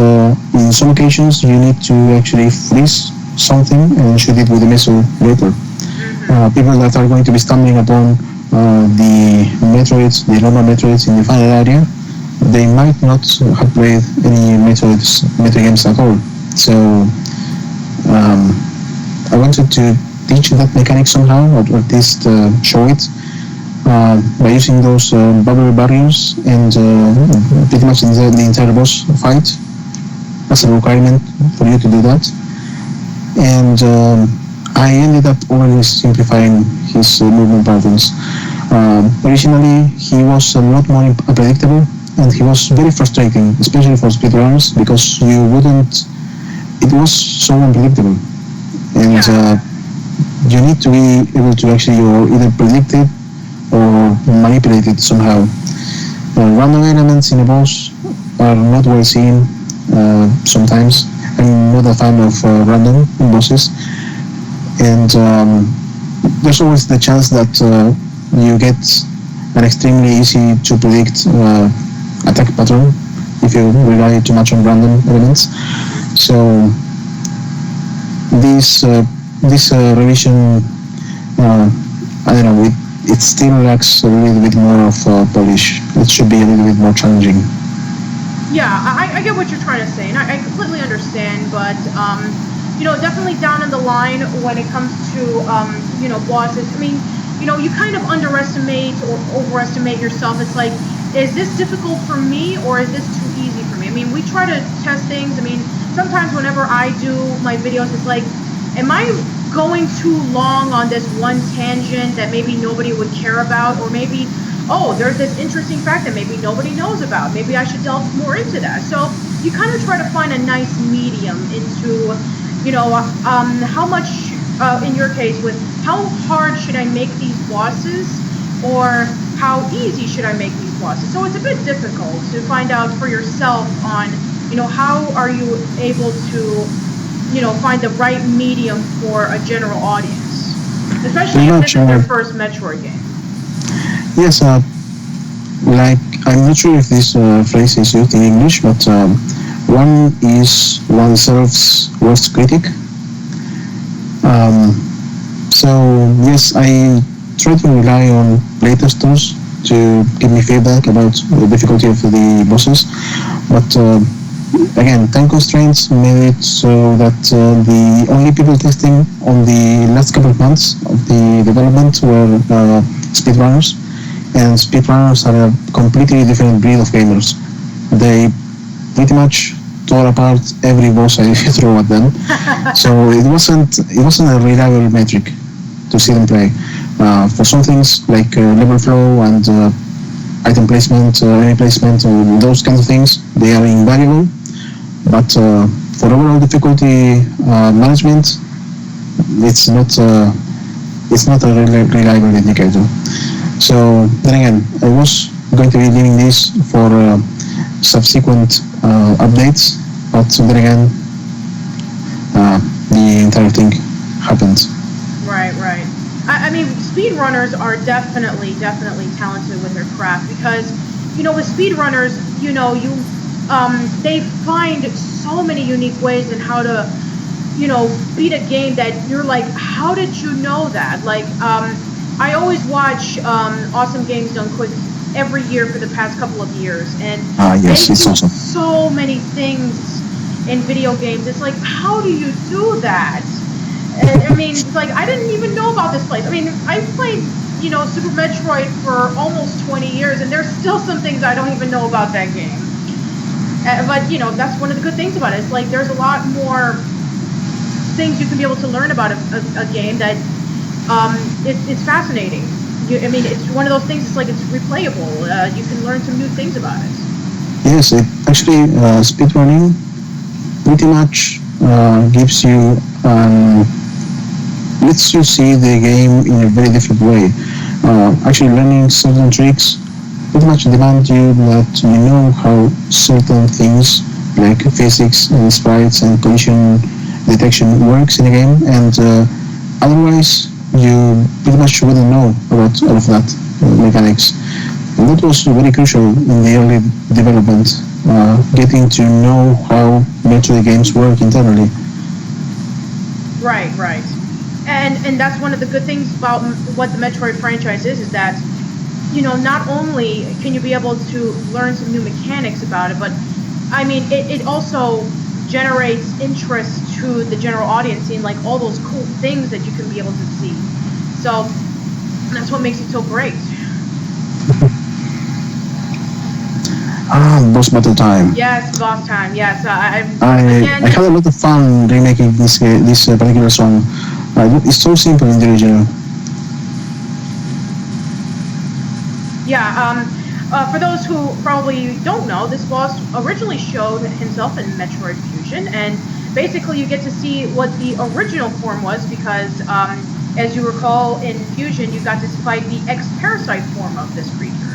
[SPEAKER 2] in some occasions you need to actually freeze something and shoot it with a missile later. People that are going to be stumbling upon the Metroids, the normal Metroids in the final area, they might not have played any Metroid games at all. So I wanted to teach that mechanic somehow, or at least show it by using those bubble barriers and pretty much the entire boss fight as a requirement for you to do that. And I ended up overly simplifying his movement patterns. Originally, he was a lot more unpredictable, and he was very frustrating, especially for speedrunners, because it was so unpredictable. And you need to be able to actually either predict it or manipulate it somehow. Random elements in a boss are not well seen sometimes. I'm not a fan of random bosses, and there's always the chance that you get an extremely easy to predict attack pattern if you rely too much on random elements. So this revision, I don't know, it still lacks a little bit more of polish. It should be a little bit more challenging.
[SPEAKER 1] Yeah, I get what you're trying to say, and I completely understand, but definitely down in the line when it comes to bosses. I mean, you kind of underestimate or overestimate yourself. It's like, is this difficult for me or is this too easy for me? I mean, we try to test things. I mean, sometimes whenever I do my videos, it's like, am I going too long on this one tangent that maybe nobody would care about, or maybe, oh, there's this interesting fact that maybe nobody knows about. Maybe I should delve more into that. So you kind of try to find a nice medium into, how much, in your case, with how hard should I make these bosses, or how easy should I make these bosses. So it's a bit difficult to find out for yourself on, how are you able to, find the right medium for a general audience, especially if this is their first Metroid game.
[SPEAKER 2] Yes, like, I'm not sure if this phrase is used in English, but one is oneself's worst critic. So yes, I try to rely on playtesters to give me feedback about the difficulty of the bosses, but again, time constraints made it so that the only people testing on the last couple of months of the development were speedrunners, and speedrunners are a completely different breed of gamers. They pretty much tore apart every boss I threw at them, so it wasn't a reliable metric to see them play. For some things like level flow and item placement, enemy placement, those kinds of things, they are invaluable. But for overall difficulty management, it's not a reliable indicator. So then again, I was going to be leaving this for subsequent updates, but then again, the entire thing happened.
[SPEAKER 1] Right. I mean, speedrunners are definitely talented with their craft, because, with speedrunners, they find so many unique ways in how to, beat a game that you're like, how did you know that? Like, I always watch Awesome Games Done Quick every year for the past couple of years, and
[SPEAKER 2] yes,
[SPEAKER 1] they
[SPEAKER 2] it's
[SPEAKER 1] do
[SPEAKER 2] awesome.
[SPEAKER 1] so many things in video games. It's like, how do you do that? I mean, it's like, I didn't even know about this place. I mean, I played, Super Metroid for almost 20 years, and there's still some things I don't even know about that game. But, that's one of the good things about it. It's like, there's a lot more things you can be able to learn about a game that it's fascinating. I mean, it's one of those things, it's like, it's replayable. You can learn some new things about it.
[SPEAKER 2] Yes, it actually, speedrunning pretty much gives you, lets you see the game in a very different way. Actually, learning certain tricks pretty much demand you that you know how certain things like physics and sprites and collision detection works in a game, and otherwise you pretty much wouldn't know about all of that mechanics. And that was very crucial in the early development, getting to know how Metroid games work internally.
[SPEAKER 1] Right. And that's one of the good things about what the Metroid franchise is that, not only can you be able to learn some new mechanics about it, but I mean, it also generates interest to the general audience, seeing like all those cool things that you can be able to see. So that's what makes it so great.
[SPEAKER 2] Boss battle time.
[SPEAKER 1] Yes, boss time. Yes,
[SPEAKER 2] I had a lot of fun remaking this particular song. It's so simple in the original.
[SPEAKER 1] Yeah. For those who probably don't know, this boss originally showed himself in Metroid Fusion, and basically you get to see what the original form was because, as you recall, in Fusion you got to fight the X-Parasite form of this creature.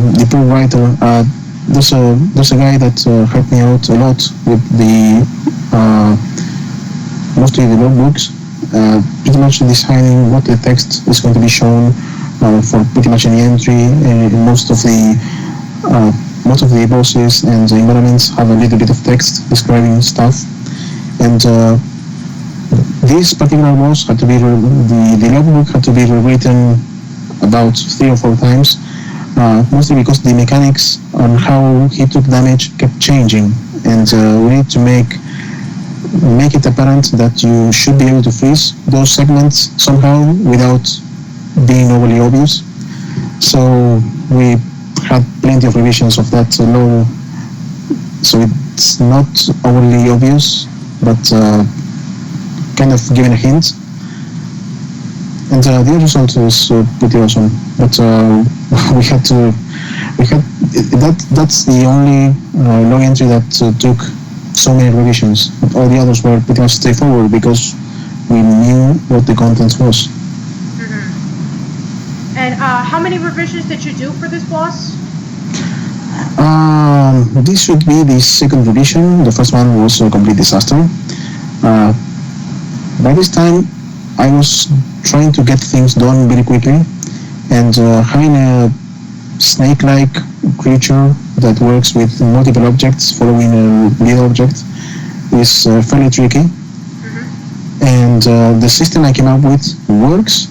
[SPEAKER 2] The poor writer, there's a guy that helped me out a lot with the mostly the logbooks, pretty much designing what the text is going to be shown for pretty much any entry. Most of the bosses and the environments have a little bit of text describing stuff, and this particular boss had to be the logbook had to be rewritten about 3 or 4 times. Mostly because the mechanics on how he took damage kept changing, and we need to make it apparent that you should be able to freeze those segments somehow without being overly obvious. So we had plenty of revisions of that law, so it's not overly obvious, but kind of giving a hint. And the end result is pretty awesome. But that's the only log entry that took so many revisions. All the others were pretty much straightforward because we knew what the content was.
[SPEAKER 1] Mm-hmm. And how many revisions did you do for this boss?
[SPEAKER 2] This should be the second revision. The first one was a complete disaster. By this time, I was trying to get things done very quickly, and having a snake-like creature that works with multiple objects following a lead object is fairly tricky.
[SPEAKER 1] Mm-hmm.
[SPEAKER 2] And the system I came up with works,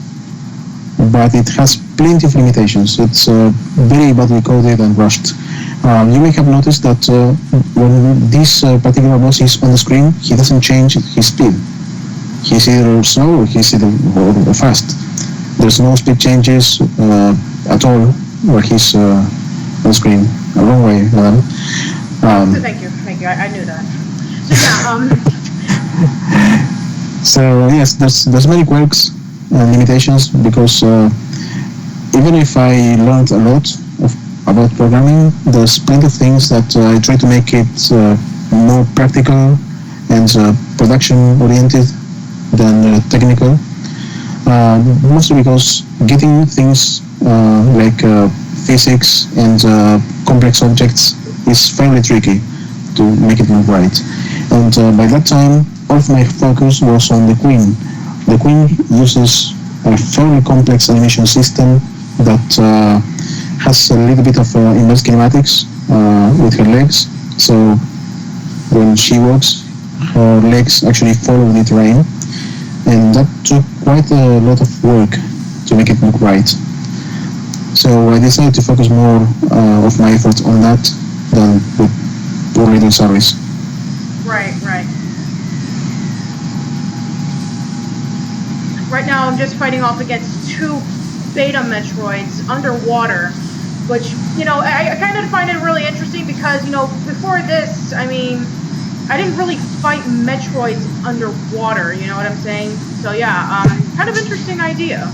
[SPEAKER 2] but it has plenty of limitations. It's very badly coded and rushed. You may have noticed that when this particular boss is on the screen, he doesn't change his speed. He's either slow or he's either or fast. There's no speed changes at all where he's on the screen. A wrong way, madam.
[SPEAKER 1] Thank you. I knew that. So
[SPEAKER 2] So yes, there's many quirks and limitations because even if I learned a lot about programming, there's plenty of things that I try to make it more practical and production oriented than technical, mostly because getting things like physics and complex objects is fairly tricky to make it look right. And by that time, all of my focus was on the Queen. The Queen uses a fairly complex animation system that has a little bit of inverse kinematics with her legs. So when she walks, her legs actually follow the terrain. And that took quite a lot of work to make it look right. So I decided to focus more of my efforts on that than with poor little service.
[SPEAKER 1] Right. Right now I'm just fighting off against 2 beta Metroids underwater, which, I kind of find it really interesting because, before this, I mean, I didn't really fight Metroids underwater, you know what I'm saying? So yeah, kind of interesting idea.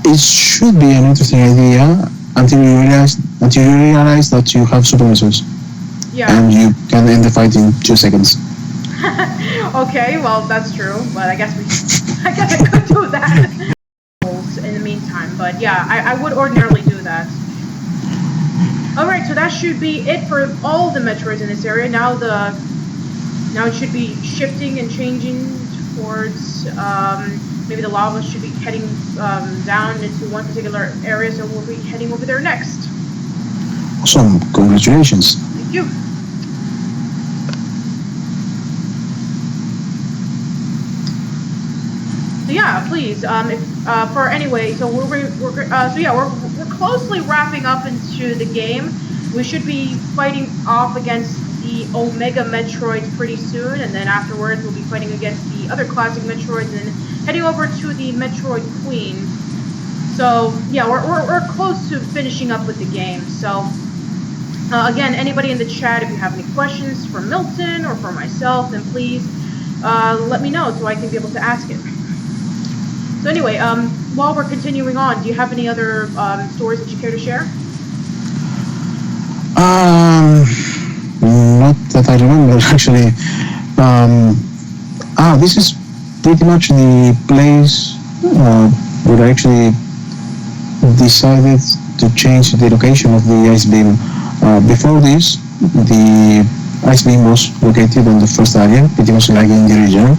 [SPEAKER 2] It should be an interesting idea until you realize that you have super missiles.
[SPEAKER 1] Yeah.
[SPEAKER 2] And you can end the fight in 2 seconds.
[SPEAKER 1] Okay, well that's true, but I guess I could do that in the meantime. But yeah, I would ordinarily do that. Alright, so that should be it for all the Metroids in this area. Now it should be shifting and changing towards, maybe the lava should be heading down into one particular area, so we'll be heading over there next.
[SPEAKER 2] Awesome, congratulations.
[SPEAKER 1] Thank you. please. For anyway, so we're closely wrapping up into the game. We should be fighting off against the Omega Metroids pretty soon, and then afterwards we'll be fighting against the other classic Metroids and heading over to the Metroid Queen. So yeah, we're close to finishing up with the game. So again, anybody in the chat, if you have any questions for Milton or for myself, then please let me know so I can be able to ask it. So anyway, while we're continuing on, do you have any other stories that you care to share?
[SPEAKER 2] Not that I remember actually. This is pretty much the place where I actually decided to change the location of the ice beam. Before this, the ice beam was located on the first area, pretty much like in the region.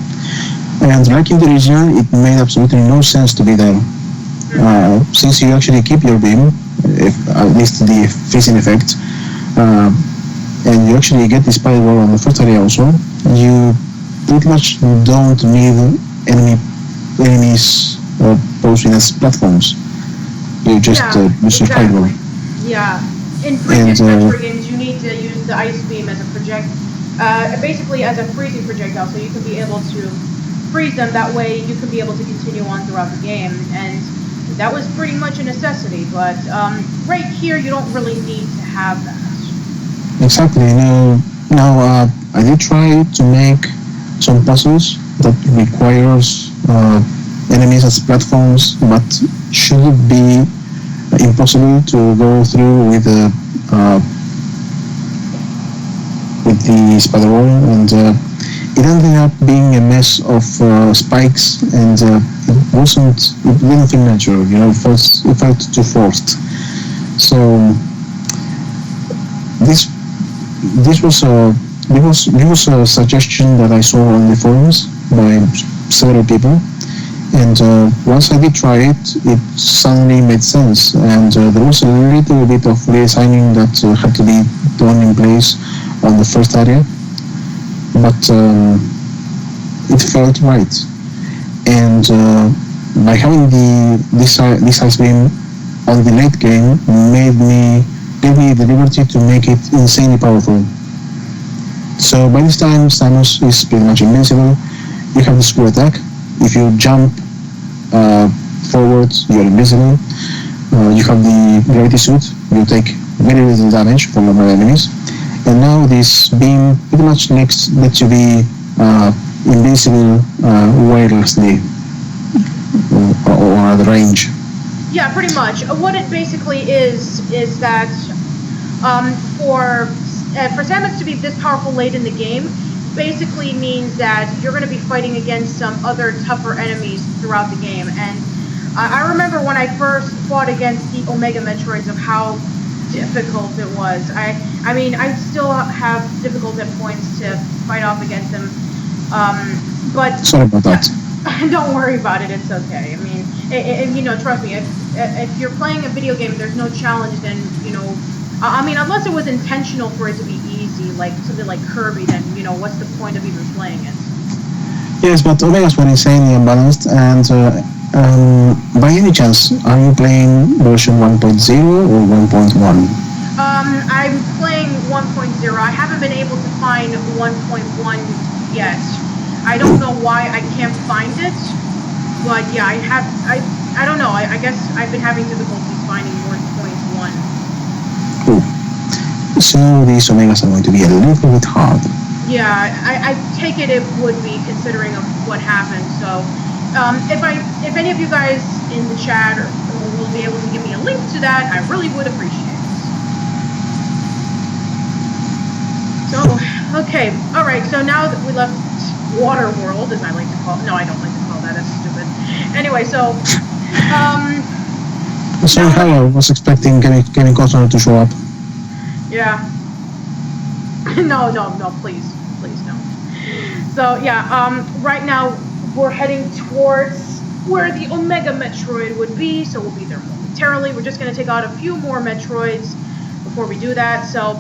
[SPEAKER 2] And like in the region, it made absolutely no sense to be there. Since you actually keep your beam, at least the phasing effect, and you actually get the spider wall on the first area also, you pretty much don't need enemies posing as platforms. You just use your spider wall.
[SPEAKER 1] Yeah. In previous Metroid games, you need to use the ice beam as a basically as a freezing projectile, so you can be able to freeze them. That way, you can be able to continue on throughout the game, and that was pretty much a necessity. But right here, you don't really need to have that.
[SPEAKER 2] Exactly. Now I did try to make some puzzles that requires enemies as platforms, but should it be impossible to go through with the spider wall, and it ended up being a mess of spikes, and it didn't feel natural. It felt too forced. So this was a suggestion that I saw on the forums by several people. And once I did try it, it suddenly made sense, and there was a little bit of redesigning that had to be done in place on the first area, but it felt right. And by having this ice beam on the late game gave me the liberty to make it insanely powerful. So by this time, Samus is pretty much invincible. You have the screw attack. If you jump forward, you're invisible. You have the gravity suit. You take very little damage from normal enemies. And now this beam pretty much lets you be invincible wirelessly or at the range.
[SPEAKER 1] Yeah, pretty much. What it basically is that for Samus to be this powerful late in the game, basically means that you're going to be fighting against some other tougher enemies throughout the game. And I remember when I first fought against the Omega Metroids of how difficult it was. I mean, I still have difficult at points to fight off against them. But
[SPEAKER 2] sorry about that.
[SPEAKER 1] Don't worry about it. It's okay. I mean, trust me. If you're playing a video game, there's no challenge. Then I mean, unless it was intentional for it to be easy, like something like Kirby, then what's the point of even playing it?
[SPEAKER 2] Yes, but Omegas were insanely unbalanced, and by any chance, are you playing version 1.0 or 1.1?
[SPEAKER 1] I'm playing 1.0. I haven't been able to find 1.1 yet. I don't know why I can't find it, but yeah, I don't know. I guess I've been having difficulties finding 1.1.
[SPEAKER 2] Cool. So these Omegas are going to be a little bit hard.
[SPEAKER 1] Yeah, I take it would be, considering of what happened. So, if any of you guys in the chat will be able to give me a link to that, I really would appreciate it. So, okay, all right. So now that we left Water World, as I like to call it. No, I don't like to call that. That's stupid. Anyway, so
[SPEAKER 2] I was expecting Kevin Costner to show up.
[SPEAKER 1] Yeah. No, please no. So yeah, right now we're heading towards where the Omega Metroid would be, so we'll be there momentarily. We're just gonna take out a few more Metroids before we do that. So,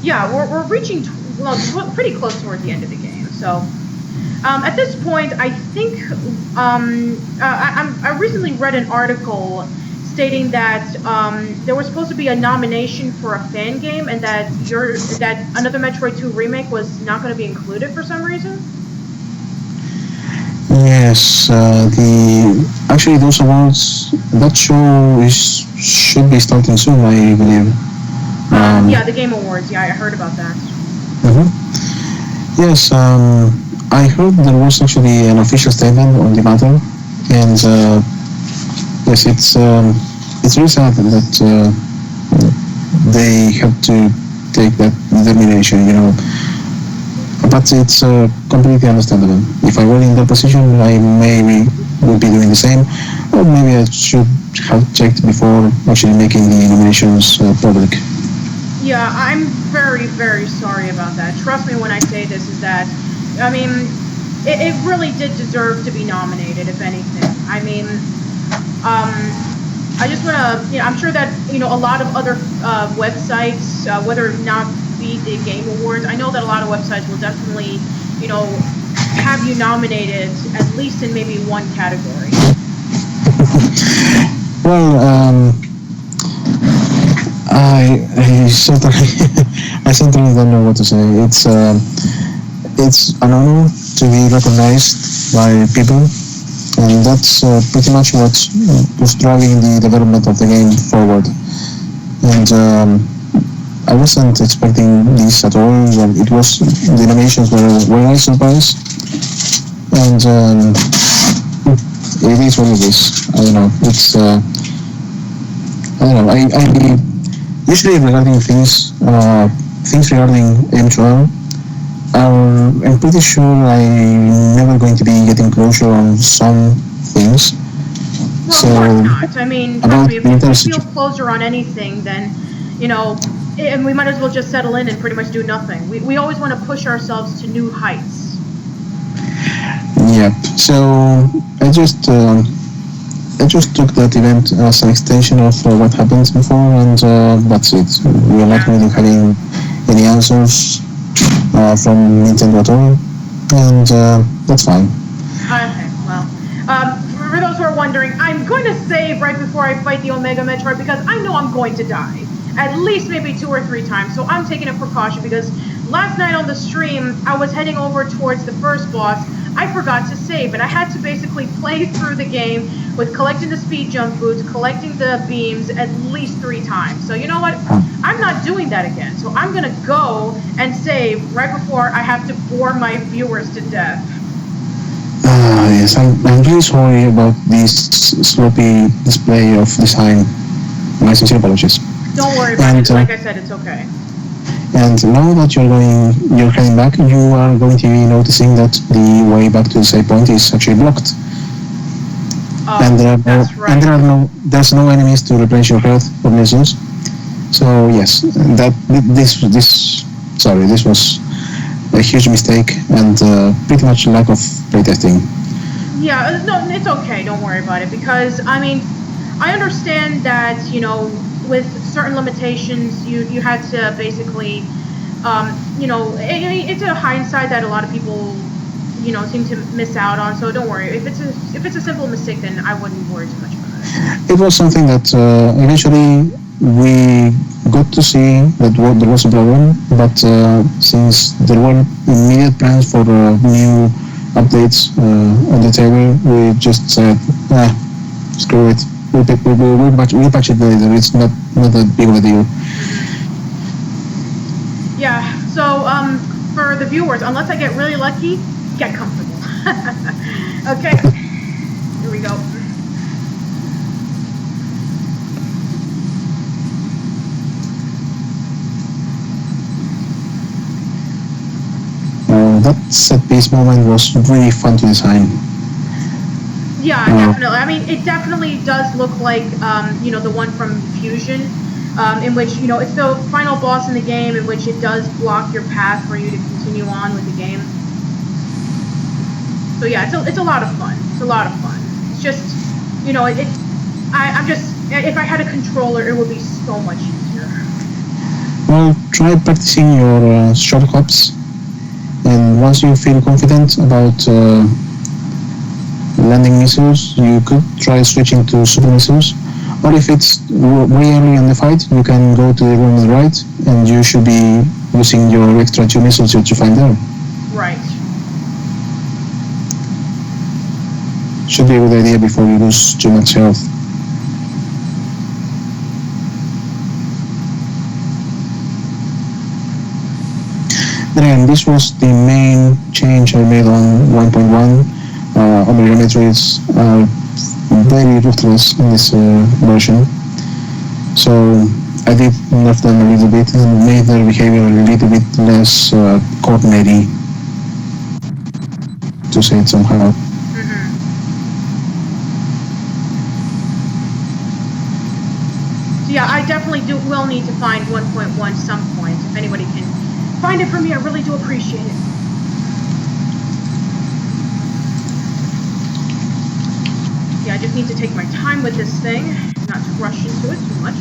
[SPEAKER 1] yeah, we're reaching pretty close towards the end of the game. So, At this point, I think I recently read an article stating that there was supposed to be a nomination for a fan game, and that Another Metroid 2 remake was not going to be included for some reason.
[SPEAKER 2] Yes, actually those awards, that show should be starting soon, I believe.
[SPEAKER 1] Yeah, the Game Awards. Yeah, I heard about that.
[SPEAKER 2] Mhm. Yes, I heard there was actually an official statement on the matter, and yes, it's really sad that they have to take that determination, but it's completely understandable. If I were in that position, I maybe would be doing the same, or maybe I should have checked before actually making the nominations public.
[SPEAKER 1] Yeah, I'm very, very sorry about that. Trust me when I say this, is that, I mean, it really did deserve to be nominated, if anything. I mean, I just want to, I'm sure that, a lot of other websites, whether or not be the Game Awards, I know that a lot of websites will definitely, have you nominated at least in maybe one category.
[SPEAKER 2] Well, I certainly, I certainly don't know what to say. It's an honor to be recognized by people, and that's pretty much what's driving the development of the game forward. And I wasn't expecting this at all. And it was the nominations were a nice surprise, and it is what it is. I don't know. It's I don't know. I usually regarding things regarding M12, I'm pretty sure I'm never going to be getting closure on some things.
[SPEAKER 1] Well,
[SPEAKER 2] So
[SPEAKER 1] of course not. I mean, trust
[SPEAKER 2] about
[SPEAKER 1] me, if
[SPEAKER 2] the
[SPEAKER 1] we
[SPEAKER 2] entire
[SPEAKER 1] feel closure on anything, then, and we might as well just settle in and pretty much do nothing. We always want to push ourselves to new heights.
[SPEAKER 2] Yep. So I just took that event as an extension of what happened before, and that's it. We are not really having any answers from Nintendo at all, and that's fine.
[SPEAKER 1] Okay, well, for those who are wondering, I'm going to save right before I fight the Omega Metroid because I know I'm going to die. At least maybe 2 or 3 times, so I'm taking a precaution because last night on the stream, I was heading over towards the first boss. I forgot to save, and I had to basically play through the game with collecting the speed jump boots, collecting the beams at least 3 times. So you know what? I'm not doing that again. So I'm gonna go and save right before I have to bore my viewers to death.
[SPEAKER 2] Yes, I'm really sorry about this sloppy display of design. My sincere apologies.
[SPEAKER 1] Don't worry about it. Like I said, it's okay.
[SPEAKER 2] And now that you're heading back, you are going to be noticing that the way back to the save point is actually blocked. And
[SPEAKER 1] that's right.
[SPEAKER 2] there's no enemies to replace your health or missions. So yes, this was a huge mistake and pretty much lack of playtesting.
[SPEAKER 1] Yeah, no, it's okay. Don't worry about it because I mean, I understand that with certain limitations, you had to basically, it's a hindsight that a lot of people, seem to miss out on. So don't worry. If it's a simple mistake, then I wouldn't worry too much about it.
[SPEAKER 2] It was something that eventually we got to see that there was a problem, but since there were immediate plans for new updates on the table, we just said, screw it. We'll patch it later. It's not that big of a deal.
[SPEAKER 1] Yeah. So for the viewers, unless I get really lucky, get comfortable. Okay. Here we go.
[SPEAKER 2] That set piece moment was really fun to design.
[SPEAKER 1] Yeah, definitely. I mean, it definitely does look like, the one from Fusion, in which, it's the final boss in the game in which it does block your path for you to continue on with the game. So yeah, it's a lot of fun. It's a lot of fun. It's just, I'm just, if I had a controller, it would be so much easier.
[SPEAKER 2] Well, try practicing your shortcuts And once you feel confident about landing missiles, you could try switching to super missiles. Or if it's way early in the fight, you can go to the room on the right, and you should be using your extra 2 missiles that you find there.
[SPEAKER 1] Right.
[SPEAKER 2] Should be a good idea before you lose too much health. Then again, this was the main change I made on 1.1. Other Metroids are very ruthless in this version. So I did nerf them a little bit and made their behavior a little bit less coordinated, to say it somehow.
[SPEAKER 1] So yeah, I definitely will need to find 1.1 some point. If anybody can find it for me, I really do appreciate it. Yeah, I just need to take my time with this thing, not to rush into it too much.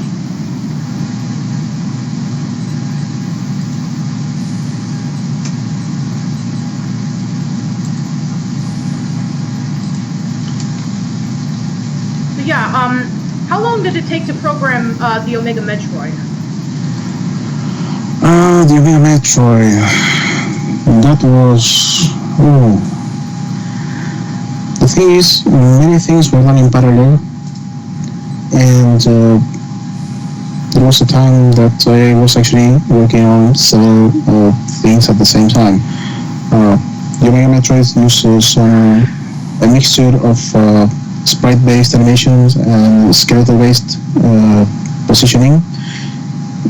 [SPEAKER 1] So yeah, how long did it take to program the Omega Metroid?
[SPEAKER 2] The Omega Metroid, that was... The thing is, many things were done in parallel, and there was a time that I was actually working on several things at the same time. The Omega Metroid uses a mixture of sprite-based animations and skeletal-based positioning.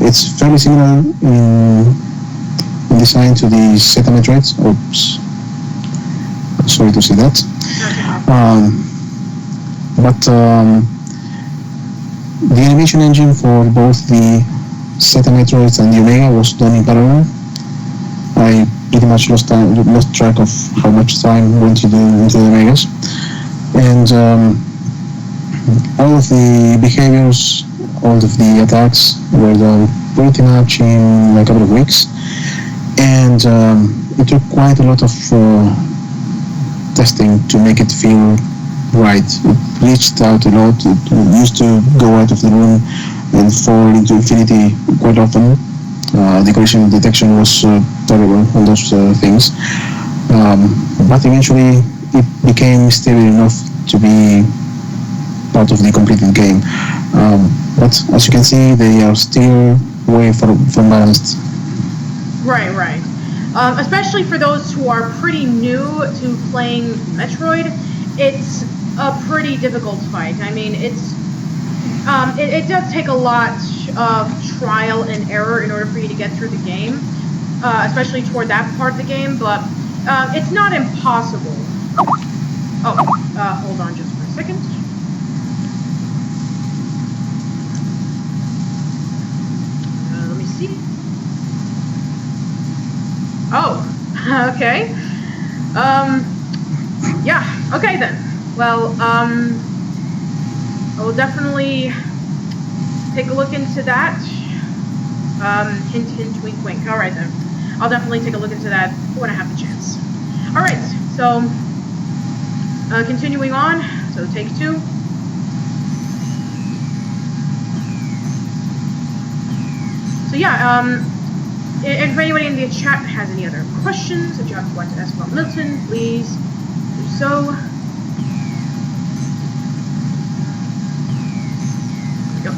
[SPEAKER 2] It's fairly similar in design to the Zeta Metroids. Oops. Sorry to say that. But the animation engine for both the Zeta Metroids and the Omega was done in parallel. I pretty much lost track of how much time went into the Omegas. And all of the behaviors, all of the attacks were done pretty much in a couple of weeks. And it took quite a lot of testing to make it feel right. It glitched out a lot. It used to go out of the room and fall into infinity quite often. The collision detection was terrible on those things. But eventually it became stable enough to be part of the completed game. But as you can see, they are still way from balanced.
[SPEAKER 1] Right, right. Especially for those who are pretty new to playing Metroid, it's a pretty difficult fight. I mean, it does take a lot of trial and error in order for you to get through the game, especially toward that part of the game, but it's not impossible. Oh, hold on just for a second. Let me see. Oh, okay. Yeah, okay then. Well, I will definitely take a look into that. Hint, hint, wink, wink. Alright then. I'll definitely take a look into that when I have the chance. Alright, so, continuing on. So, take 2. So, yeah, if anybody in the chat has any other questions that you have to ask about Milton, please do so. There we go.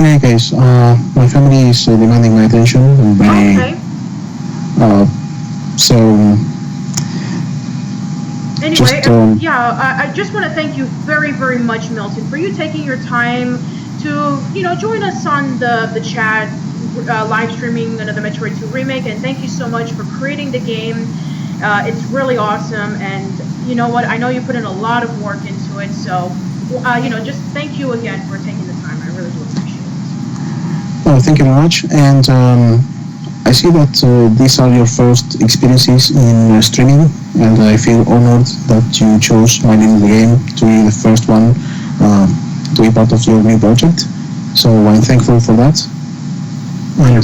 [SPEAKER 2] In any case, my family is demanding my attention. And
[SPEAKER 1] Okay.
[SPEAKER 2] So.
[SPEAKER 1] Anyway, I just want to thank you very, very much, Milton, for you taking your time to, join us on the chat, live streaming Another Metroid 2 Remake, and thank you so much for creating the game. It's really awesome, and you know what, I know you put in a lot of work into it, so, just thank you again for taking the time. I really do appreciate it.
[SPEAKER 2] Well, thank you very much, and I see that these are your first experiences in streaming, and I feel honored that you chose my little game to be the first one to be part of your new project. So I'm thankful for that. And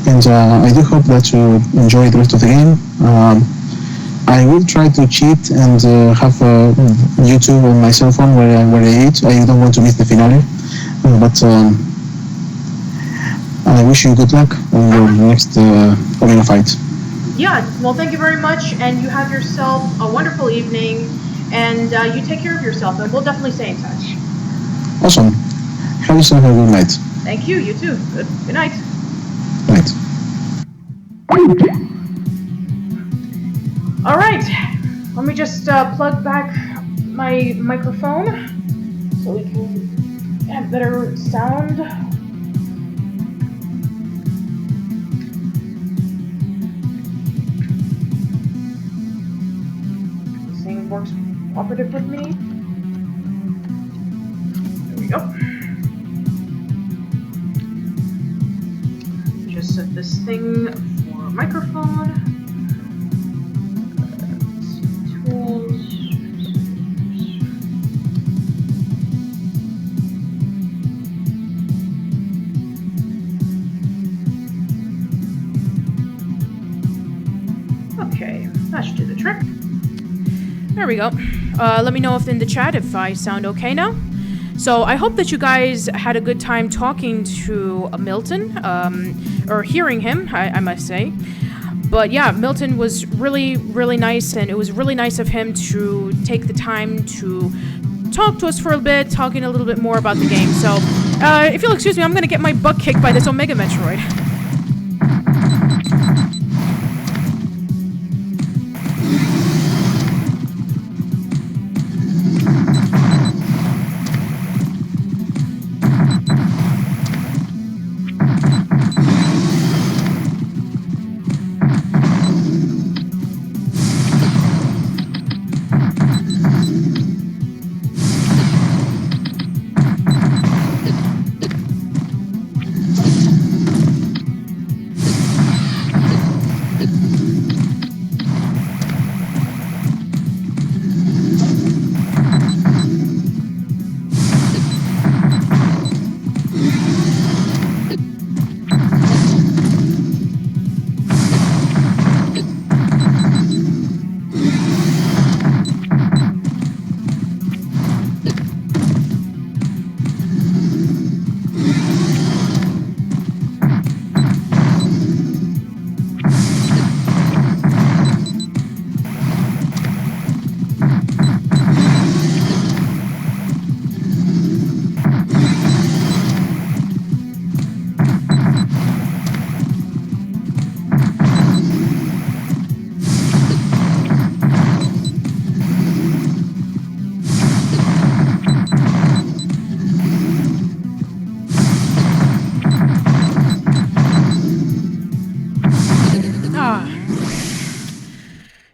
[SPEAKER 2] and I do hope that you enjoy the rest of the game. I will try to cheat and have YouTube on my cell phone where I eat. I don't want to miss the finale, but I wish you good luck on your next arena fight.
[SPEAKER 1] Yeah, well, thank you very much, and you have yourself a wonderful evening, and you take care of yourself, and we'll definitely stay in touch.
[SPEAKER 2] Awesome. Have yourself a good night.
[SPEAKER 1] Thank you, you too. Good night.
[SPEAKER 2] Night.
[SPEAKER 1] All right, let me just plug back my microphone so we can have better sound. This thing works cooperative with me. There we go. Just set this thing for microphone. Okay, that should do the trick. There we go. Let me know if in the chat if I sound okay now. So I hope that you guys had a good time talking to Milton, or hearing him, I must say. But yeah, Milton was really, really nice, and it was really nice of him to take the time to talk to us for a bit, talking a little bit more about the game. So, if you'll excuse me, I'm gonna get my butt kicked by this Omega Metroid.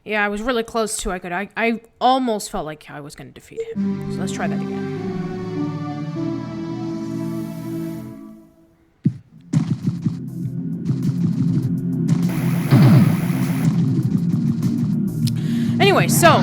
[SPEAKER 1] Yeah, I was really close to I almost felt like I was going to defeat him. So let's try that again. Anyway, so,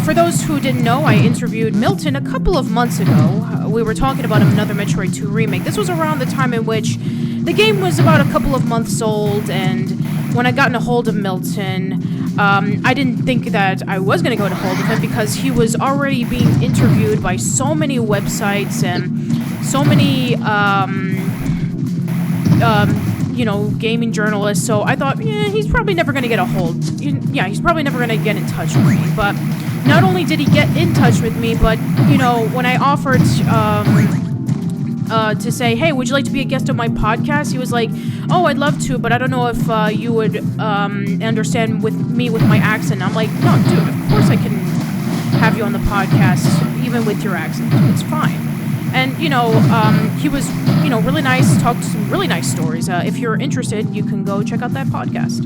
[SPEAKER 1] for those who didn't know, I interviewed Milton a couple of months ago. We were talking about Another Metroid 2 Remake. This was around the time in which the game was about a couple of months old, and when I got a hold of Milton, I didn't think that I was going to get a hold of him because he was already being interviewed by so many websites and so many, gaming journalists. So I thought, he's probably never going to get a hold. He's probably never going to get in touch with me. But not only did he get in touch with me, but, when I offered to say, hey, would you like to be a guest on my podcast? He was like, oh, I'd love to, but I don't know if you would understand with my accent. I'm like, no, dude, of course I can have you on the podcast, even with your accent. It's fine. And, he was, really nice, talked some really nice stories. If you're interested, you can go check out that podcast.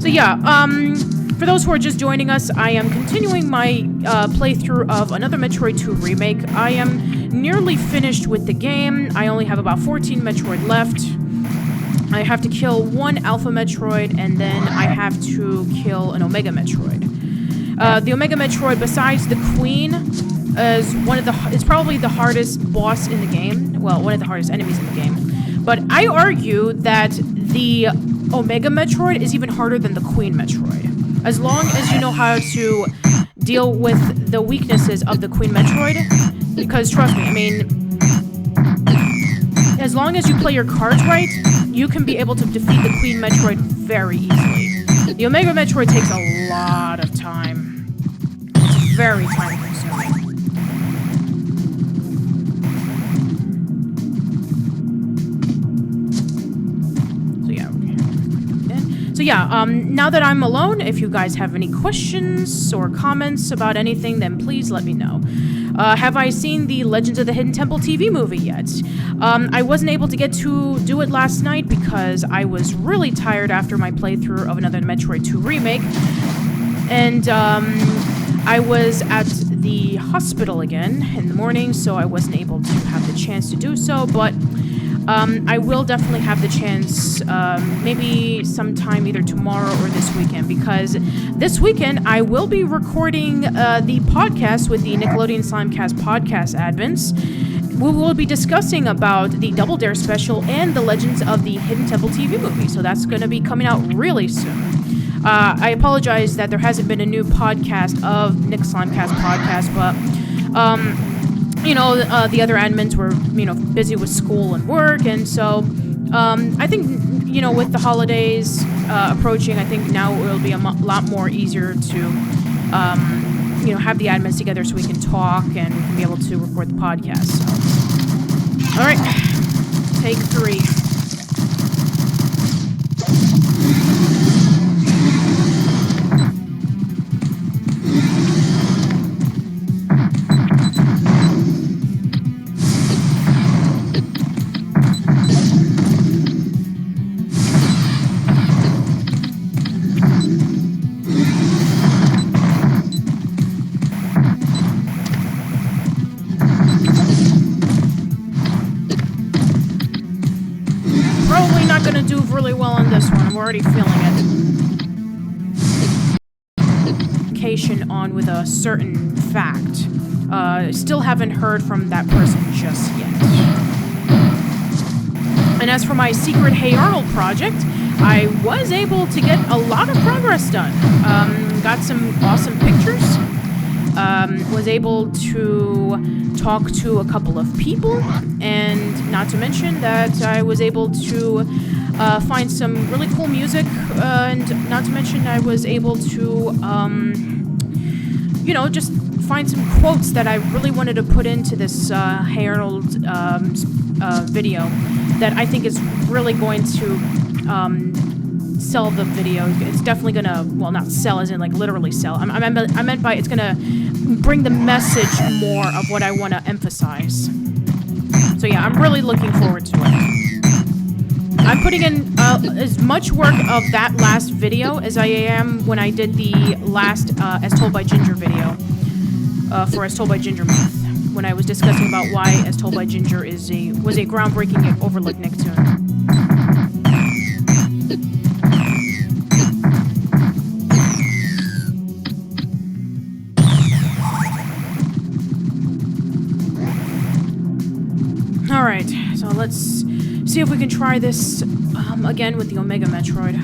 [SPEAKER 1] So, for those who are just joining us, I am continuing my playthrough of Another Metroid 2 Remake. I am nearly finished with the game. I only have about 14 Metroid left. I have to kill one Alpha Metroid, and then I have to kill an Omega Metroid. The Omega Metroid, besides the Queen, is probably the hardest boss in the game. Well, one of the hardest enemies in the game.
[SPEAKER 4] But I argue that the Omega Metroid is even harder than the Queen Metroid. As long as you know how to deal with the weaknesses of the Queen Metroid, because trust me, I mean, as long as you play your cards right, you can be able to defeat the Queen Metroid very easily. The Omega Metroid takes a lot of time. It's very time consuming. So yeah, now that I'm alone, if you guys have any questions or comments about anything, then please let me know. Have I seen the Legends of the Hidden Temple TV movie yet? I wasn't able to get to do it last night because I was really tired after my playthrough of Another Metroid 2 Remake. And I was at the hospital again in the morning, so I wasn't able to have the chance to do so, but I will definitely have the chance, maybe sometime either tomorrow or this weekend, because this weekend I will be recording the podcast with the Nickelodeon Slimecast podcast admins. We will be discussing about the Double Dare special and the Legends of the Hidden Temple TV movie, so that's going to be coming out really soon. I apologize that there hasn't been a new podcast of Nick Slimecast podcast, but the other admins were, busy with school and work, and so I think, with the holidays approaching, I think now it will be a lot more easier to, have the admins together so we can talk and we can be able to record the podcast. So, all right, take 3. Already feeling it. On with a certain fact. Still haven't heard from that person just yet. And as for my secret Hey Arnold project, I was able to get a lot of progress done. Got some awesome pictures. Was able to talk to a couple of people, and not to mention that I was able to find some really cool music, and not to mention I was able to, just find some quotes that I really wanted to put into this Hey Arnold video that I think is really going to sell the video. It's definitely gonna, well, not sell as in like literally sell. I meant by it's gonna bring the message more of what I want to emphasize. So yeah, I'm really looking forward to it. I'm putting in as much work of that last video as I am when I did the last As Told by Ginger video for As Told by Ginger Month, when I was discussing about why As Told by Ginger was a groundbreaking Overlooked Nicktoon. Alright, so let's see if we can try this again with the Omega Metroid.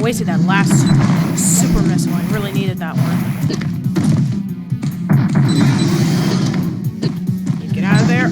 [SPEAKER 4] wasted that last super missile. I really needed that one. Get out of there.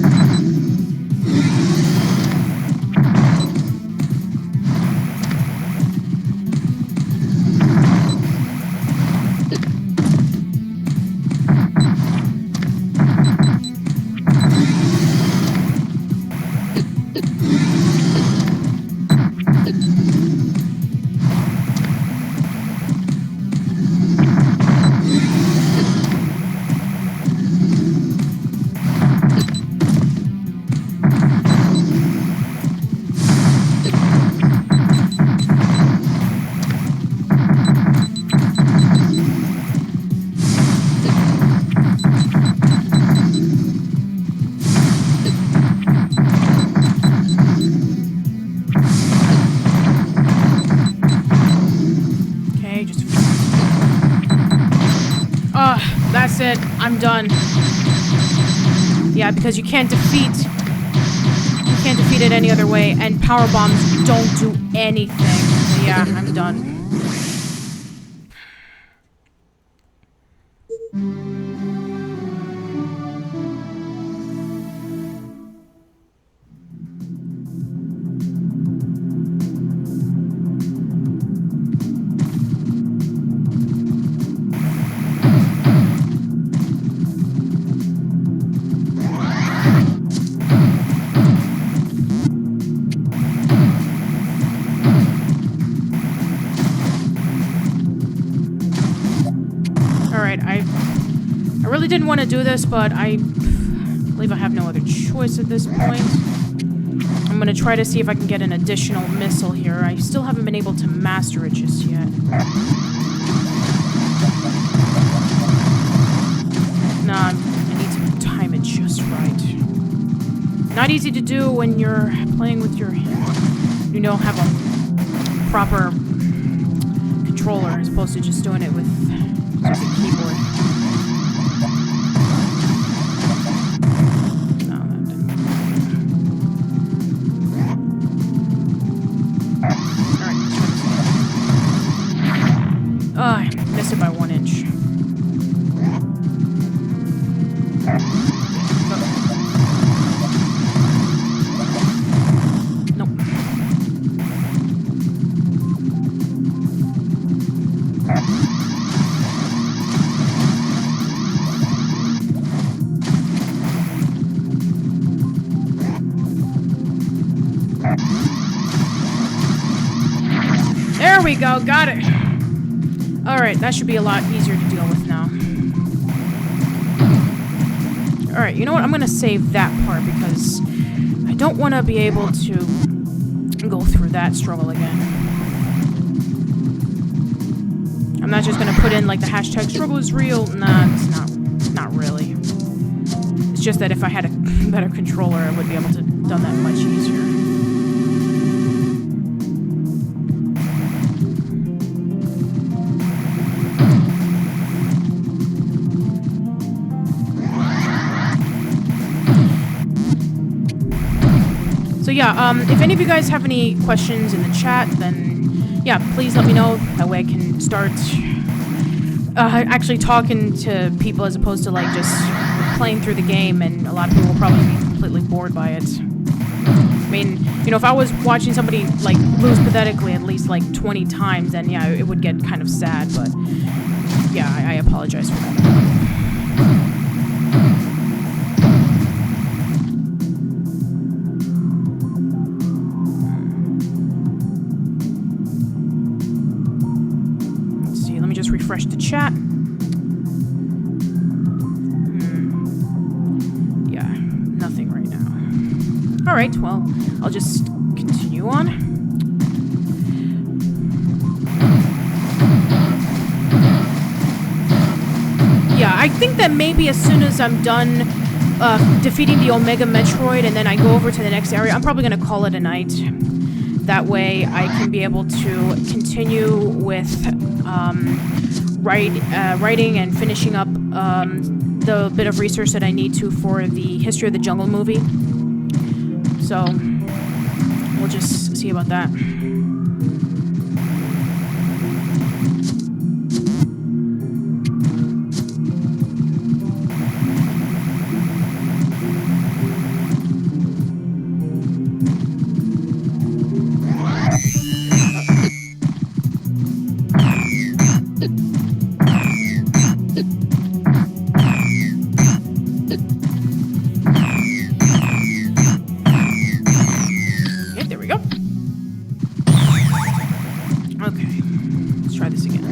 [SPEAKER 4] That's it. I'm done. Yeah, because you can't defeat it any other way, and power bombs don't do anything. So yeah, I'm done. I really didn't want to do this, but I believe I have no other choice at this point. I'm going to try to see if I can get an additional missile here. I still haven't been able to master it just yet. Nah, I need to time it just right. Not easy to do when you're playing with your hand. You don't have a proper controller as opposed to just doing it with a keyboard. No, that didn't work. Alright, let's try this again. Oh, I missed it by 1 inch. There we go, got it. Alright, that should be a lot easier to deal with now. Alright, you know what? I'm gonna save that part because I don't want to be able to go through that struggle again. I'm not just gonna put in like the hashtag struggle is real. Nah, it's not really. It's just that if I had a better controller, I would be able to have done that much easier. So yeah, if any of you guys have any questions in the chat, then yeah, please let me know. That way I can start actually talking to people as opposed to like just playing through the game, and a lot of people will probably be completely bored by it. I mean, you know, if I was watching somebody like lose pathetically at least like 20 times, then yeah, it would get kind of sad, but yeah, I apologize for that. Refresh the chat. Yeah, nothing right now. Alright, well, I'll just continue on. Yeah, I think that maybe as soon as I'm done defeating the Omega Metroid and then I go over to the next area, I'm probably going to call it a night. That way I can be able to continue with writing and finishing up the bit of research that I need to for the History of the Jungle movie. So we'll just see about that. Okay, there we go. Okay, let's try this again.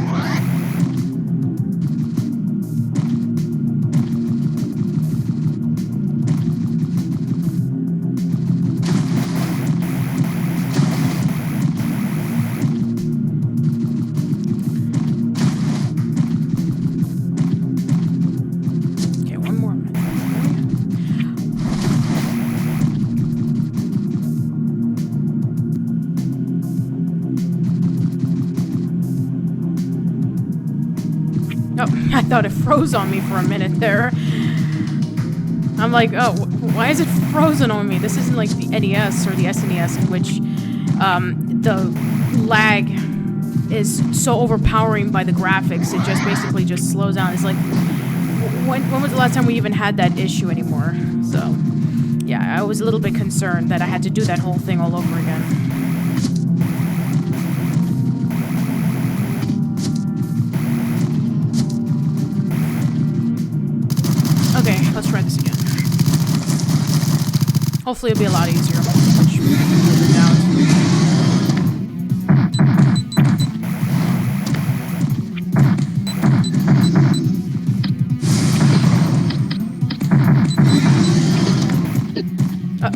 [SPEAKER 4] Okay, one more minute. Oh, I thought it froze on me for a minute there. I'm like, oh, why is it frozen on me? This isn't like the NES or the SNES in which the lag is so overpowering by the graphics. It just basically just slows down. It's like, when was the last time we even had that issue anymore? So, yeah, I was a little bit concerned that I had to do that whole thing all over again. Okay, let's try this again. Hopefully it'll be a lot easier, which I doubt.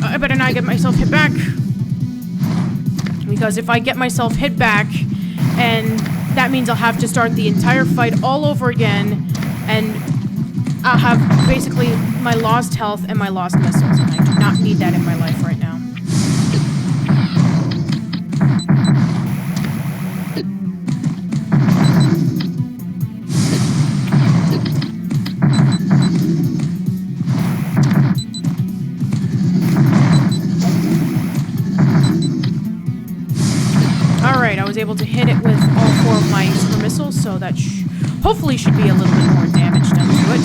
[SPEAKER 4] I better not get myself hit back. Because if I get myself hit back, and that means I'll have to start the entire fight all over again, and I'll have basically my lost health and my lost missiles, and I do not need that in my life right now. Alright, I was able to hit it with all 4 of my super missiles, so that hopefully should be a little bit more damage done to it.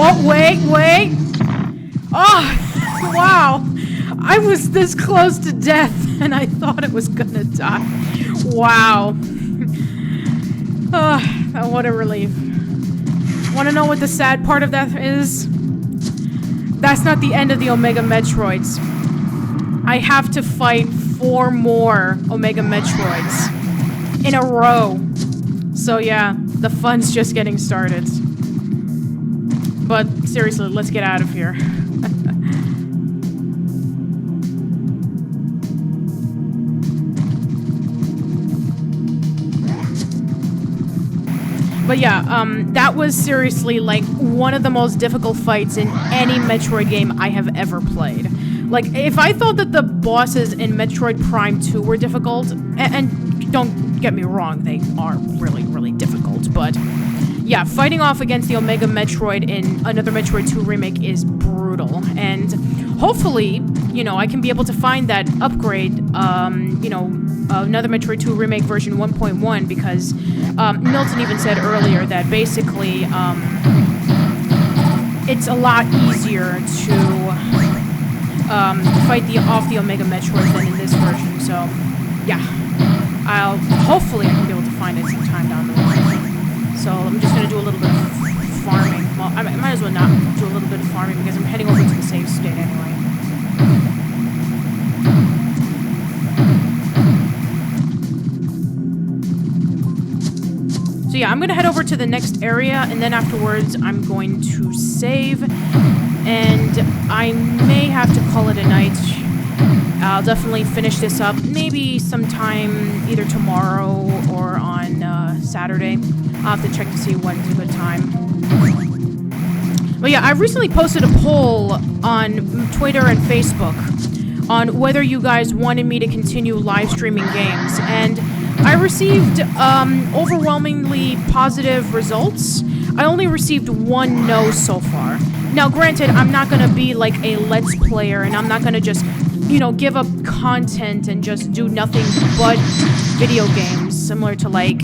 [SPEAKER 4] Oh, wait. Oh, wow. I was this close to death, and I thought it was gonna die. Wow. Oh, what a relief. Wanna know what the sad part of that is? That's not the end of the Omega Metroids. I have to fight 4 more Omega Metroids in a row. So yeah, the fun's just getting started. But seriously, let's get out of here. But yeah, that was seriously like one of the most difficult fights in any Metroid game I have ever played. Like, if I thought that the bosses in Metroid Prime 2 were difficult, and don't get me wrong, they are really, really difficult, but yeah, fighting off against the Omega Metroid in Another Metroid 2 Remake is brutal, and hopefully, you know, I can be able to find that upgrade, you know, Another Metroid 2 Remake version 1.1, because Milton even said earlier that basically it's a lot easier to fight off the Omega Metroid than in this version, so yeah, hopefully I can be able to find it sometime down the line. So I might as well not do a little bit of farming because I'm heading over to the save state anyway. So yeah, I'm going to head over to the next area, and then afterwards I'm going to save, and I may have to call it a night. I'll definitely finish this up maybe sometime either tomorrow or on Saturday. I'll have to check to see when's a good time. But yeah, I recently posted a poll on Twitter and Facebook on whether you guys wanted me to continue live streaming games, and I received overwhelmingly positive results. I only received one no so far. Now, granted, I'm not going to be like a Let's Player, and I'm not going to just, you know, give up content and just do nothing but video games, similar to like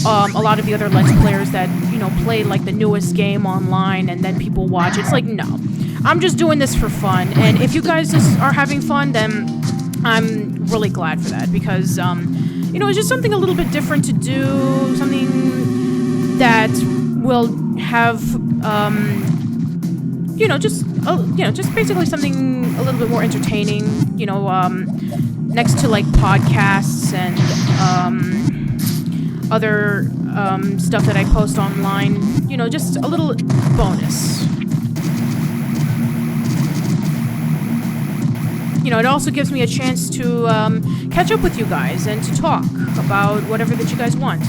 [SPEAKER 4] a lot of the other Let's Players that, you know, play like the newest game online and then people watch. It's like, no. I'm just doing this for fun, and if you guys just are having fun, then I'm really glad for that, because you know, it's just something a little bit different to do, something that will have, you know, just basically something a little bit more entertaining, you know, next to like podcasts and other stuff that I post online, you know, just a little bonus. You know, it also gives me a chance to catch up with you guys and to talk about whatever that you guys want.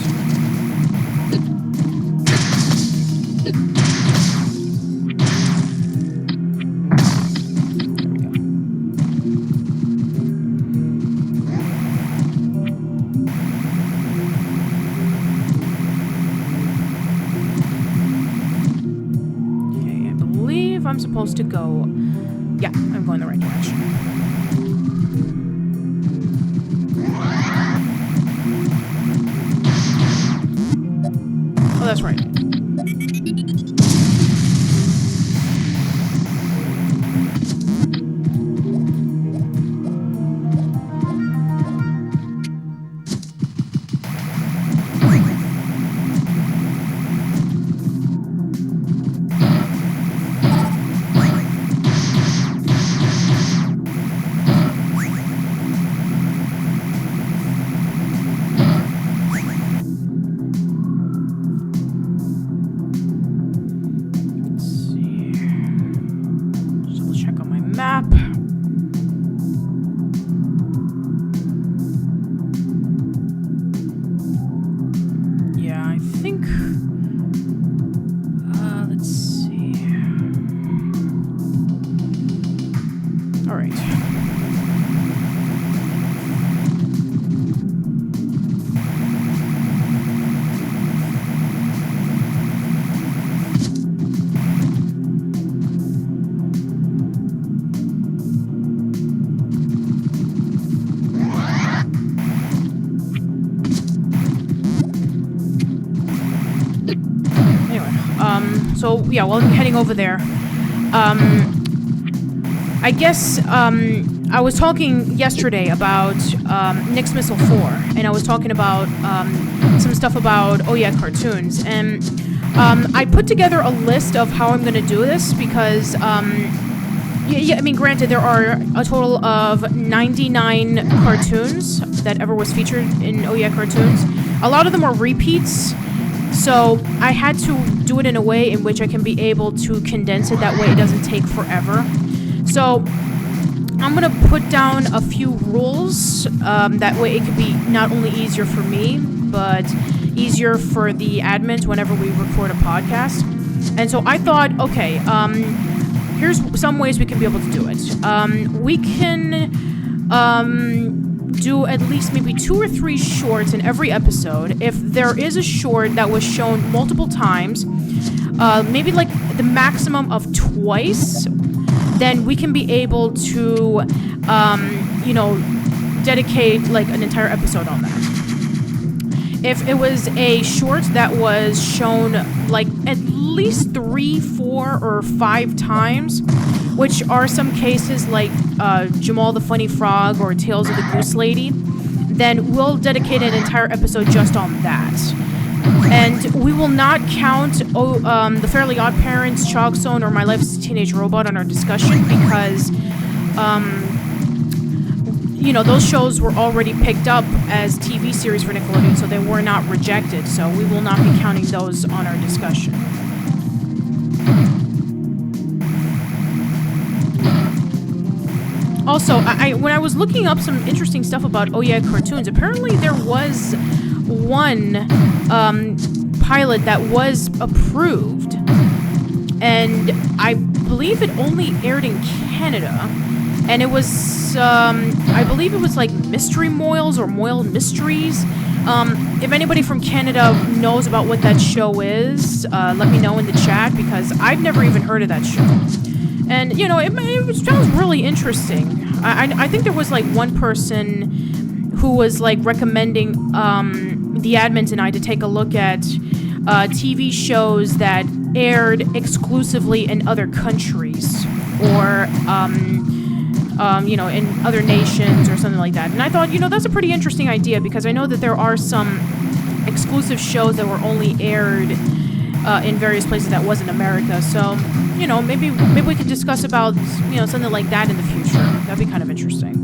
[SPEAKER 4] Okay, I believe I'm supposed to go... Yeah, I'm going the right direction. Oh, that's right. So, yeah, while I'm heading over there, I guess, I was talking yesterday about, Nyx Missile 4, and I was talking about, some stuff about, oh yeah, cartoons, and, I put together a list of how I'm gonna do this, because, yeah, I mean, granted, there are a total of 99 cartoons that ever was featured in Oh Yeah Cartoons. A lot of them are repeats, so I had to do it in a way in which I can be able to condense it. That way it doesn't take forever. So I'm going to put down a few rules. That way it could be not only easier for me, but easier for the admins whenever we record a podcast. And so I thought, okay, here's some ways we can be able to do it. We can do at least maybe 2 or 3 shorts in every episode. If there is a short that was shown multiple times, maybe like the maximum of twice, then we can be able to, you know, dedicate like an entire episode on that. If it was a short that was shown like at least 3, 4, or 5 times, which are some cases like Jamal the Funny Frog or Tales of the Goose Lady, then we'll dedicate an entire episode just on that. And we will not count the Fairly Odd Parents, Chalk Zone, or My Life as a Teenage Robot on our discussion because, you know, those shows were already picked up as TV series for Nickelodeon, so they were not rejected. So we will not be counting those on our discussion. Also, when I was looking up some interesting stuff about Oh Yeah Cartoons, apparently there was one pilot that was approved, and I believe it only aired in Canada, and it was, I believe it was like Mystery Moils or Moil Mysteries. If anybody from Canada knows about what that show is, let me know in the chat, because I've never even heard of that show. And, you know, it sounds really interesting. I think there was, like, one person who was, like, recommending the admins and I to take a look at TV shows that aired exclusively in other countries or, you know, in other nations or something like that. And I thought, you know, that's a pretty interesting idea because I know that there are some exclusive shows that were only aired in various places that wasn't America. So, you know, maybe we could discuss about, you know, something like that in the future. That'd be kind of interesting.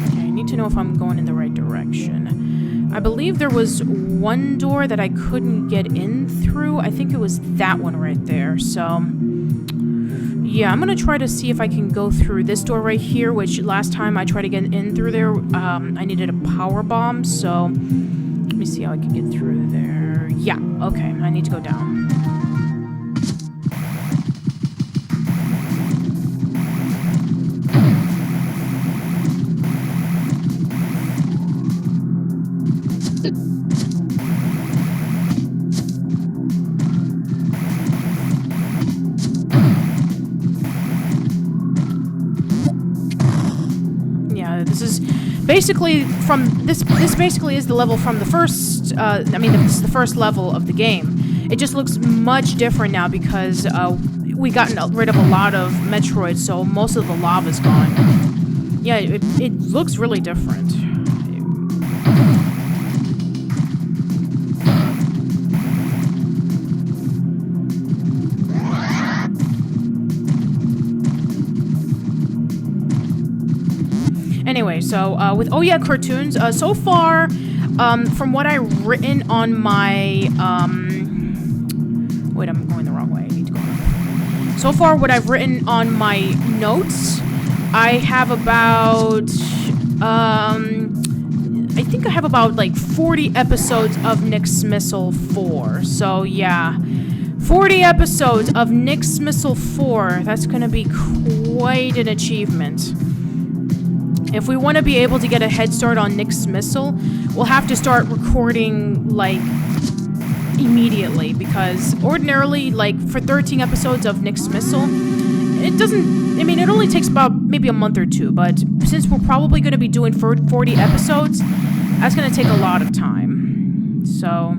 [SPEAKER 4] Okay, I need to know if I'm going in the right direction. I believe there was one door that I couldn't get in through. I think it was that one right there. So yeah, I'm gonna try to see if I can go through this door right here, which last time I tried to get in through there, I needed a power bomb, so let me see how I can get through there. Yeah, okay, I need to go down. Basically, this basically is the level from the first, this is the first level of the game. It just looks much different now because we gotten rid of a lot of Metroid, so most of the lava's gone. Yeah, it looks really different. Anyway, so with Oh Yeah Cartoons, so far, from what I've written on my, wait, I'm going the wrong way. I need to go. So far, what I've written on my notes, I have about, I think I have about like 40 episodes of Nick's Missile 4. So yeah, 40 episodes of Nick's Missile 4. That's gonna be quite an achievement. If we want to be able to get a head start on Nick's Missile, we'll have to start recording, like, immediately, because ordinarily, like, for 13 episodes of Nick's Missile, it doesn't, I mean, it only takes about maybe a month or two, but since we're probably going to be doing 40 episodes, that's going to take a lot of time. So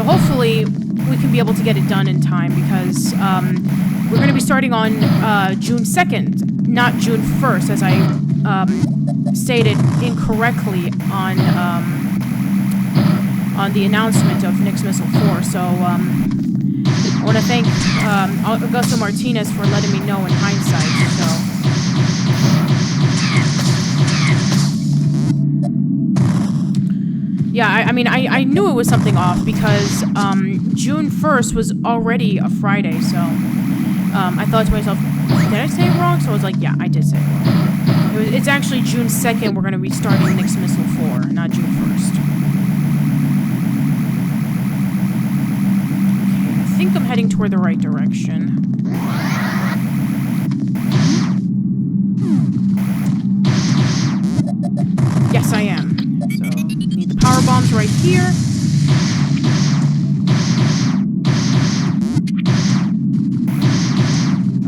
[SPEAKER 4] hopefully we can be able to get it done in time because we're going to be starting on June 2nd, not June 1st, as I stated incorrectly on the announcement of Nick's Missile 4. So I want to thank Augusto Martinez for letting me know in hindsight. So. Yeah, I mean, I knew it was something off because June 1st was already a Friday, so I thought to myself, did I say it wrong? So I was like, yeah, I did say it wrong. It's actually June 2nd we're going to be starting Nick's Missile 4, not June 1st. Okay, I think I'm heading toward the right direction. Yes, I am. So, need the power bombs right here.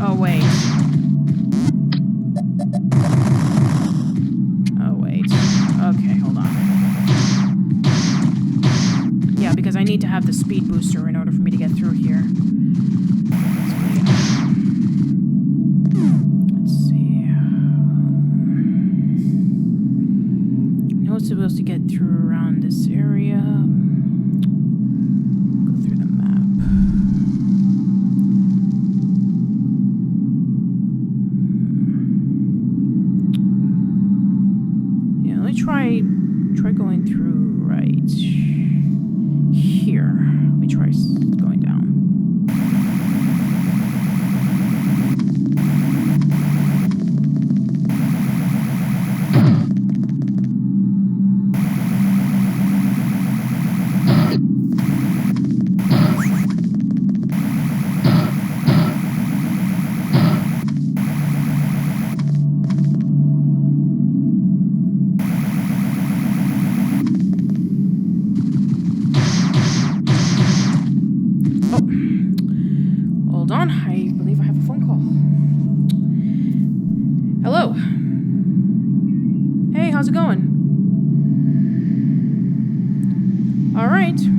[SPEAKER 4] Oh, wait. to have the speed booster in order for me to get through here. Let's see. I know it's supposed to get through around this area. Go through the map. Yeah, let me try going through right here. Let me try going down.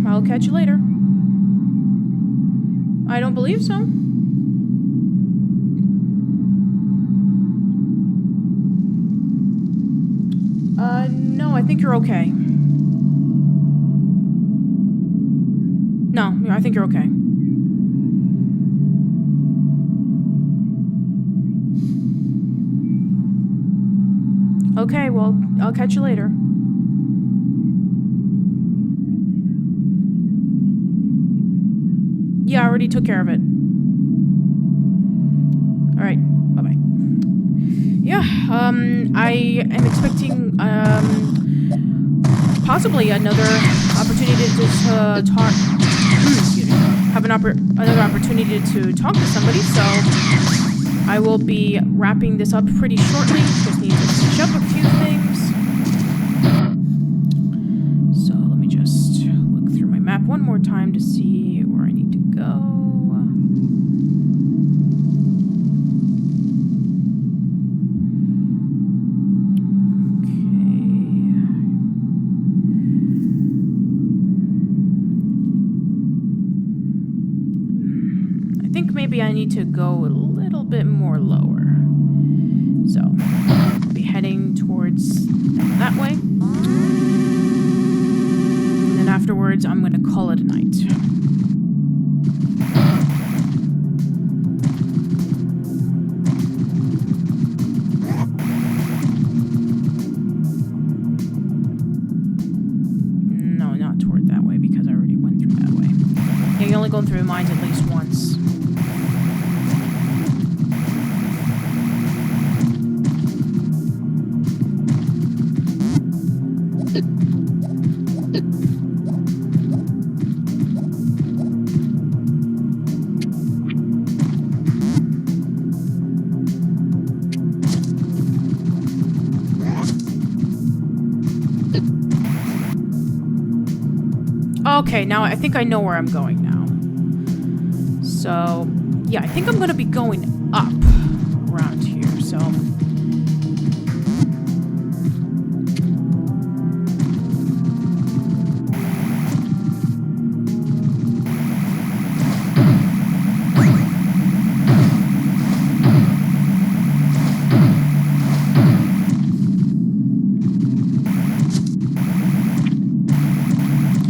[SPEAKER 4] I'll catch you later. I don't believe so. No, I think you're okay. No, I think you're okay. Okay, well, I'll catch you later. Yeah, I already took care of it. Alright, bye-bye. Yeah, I am expecting, possibly another opportunity to talk... excuse me. Have another opportunity to talk to somebody, so I will be wrapping this up pretty shortly. Just need to finish up a few things. So let me just look through my map one more time to see where I need to go. Maybe I need to go a little bit more lower. So, I'll be heading towards that way. And then afterwards, I'm going to call it a night. No, not toward that way, because I already went through that way. Yeah, you only go through mines at least once. Okay, now I think I know where I'm going now. So, yeah, I think I'm going to be going up around here, so...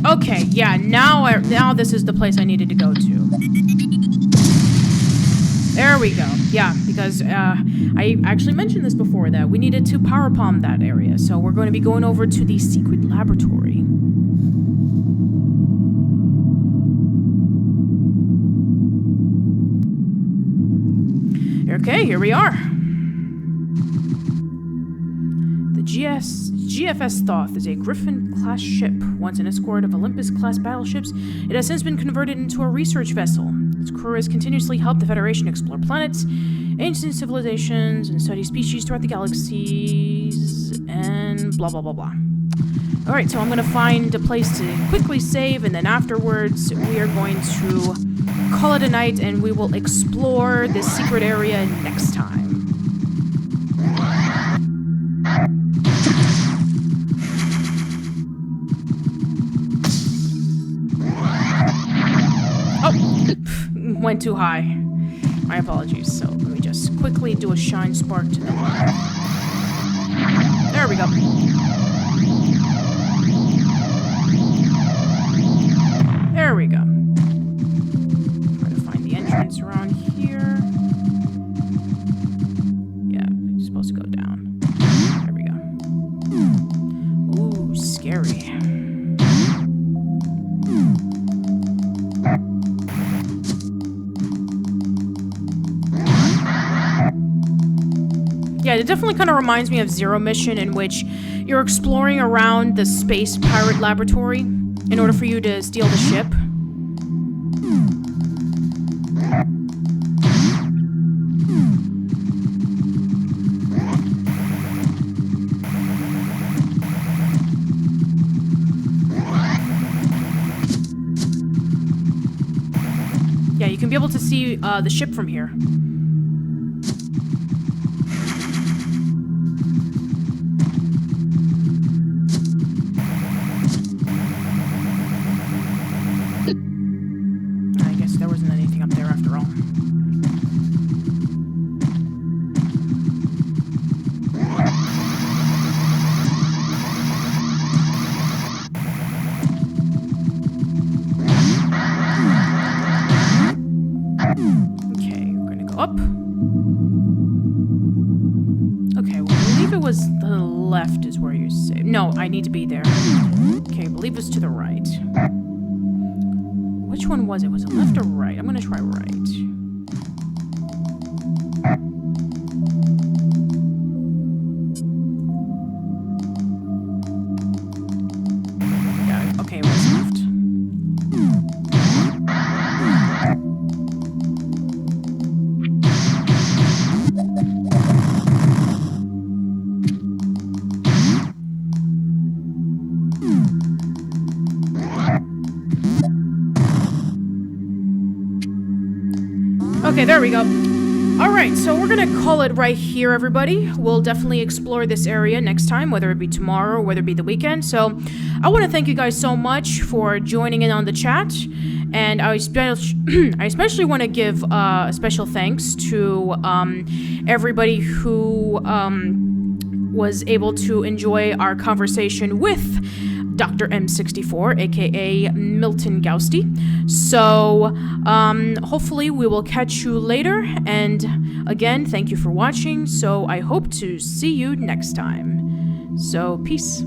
[SPEAKER 4] Okay, yeah, now this is the place I needed to go to. There we go. Yeah, because I actually mentioned this before, that we needed to power palm that area. So we're going to be going over to the secret laboratory. Okay, here we are. The GFS Thoth is a Griffin-class ship, once an escort of Olympus-class battleships. It has since been converted into a research vessel. Its crew has continuously helped the Federation explore planets, ancient civilizations, and study species throughout the galaxies, and blah blah blah blah. Alright, so I'm going to find a place to quickly save, and then afterwards we are going to call it a night, and we will explore this secret area next time. went too high. My apologies. So let me just quickly do a shine spark to the left. There we go. There we go. Try to find the entrance around here. Yeah, it's supposed to go down. There we go. Ooh, scary. Yeah, it definitely kind of reminds me of Zero Mission, in which you're exploring around the space pirate laboratory in order for you to steal the ship. Yeah, you can be able to see the ship from here. I guess there wasn't anything up there after all. Okay, we're gonna go up. Okay, well, I believe it was the left is where you say. No, I need to be there. Okay, I believe it's to the right. Which one was it? Was it left or right? I'm gonna try right. Yeah, okay, it was left. Okay, there we go. Alright, so we're gonna call it right here, everybody. We'll definitely explore this area next time, whether it be tomorrow or whether it be the weekend. So, I want to thank you guys so much for joining in on the chat. And I especially want to give a special thanks to everybody who was able to enjoy our conversation with Dr. M64, aka Milton Gousty. So, hopefully we will catch you later. And again, thank you for watching. So, I hope to see you next time. So, peace.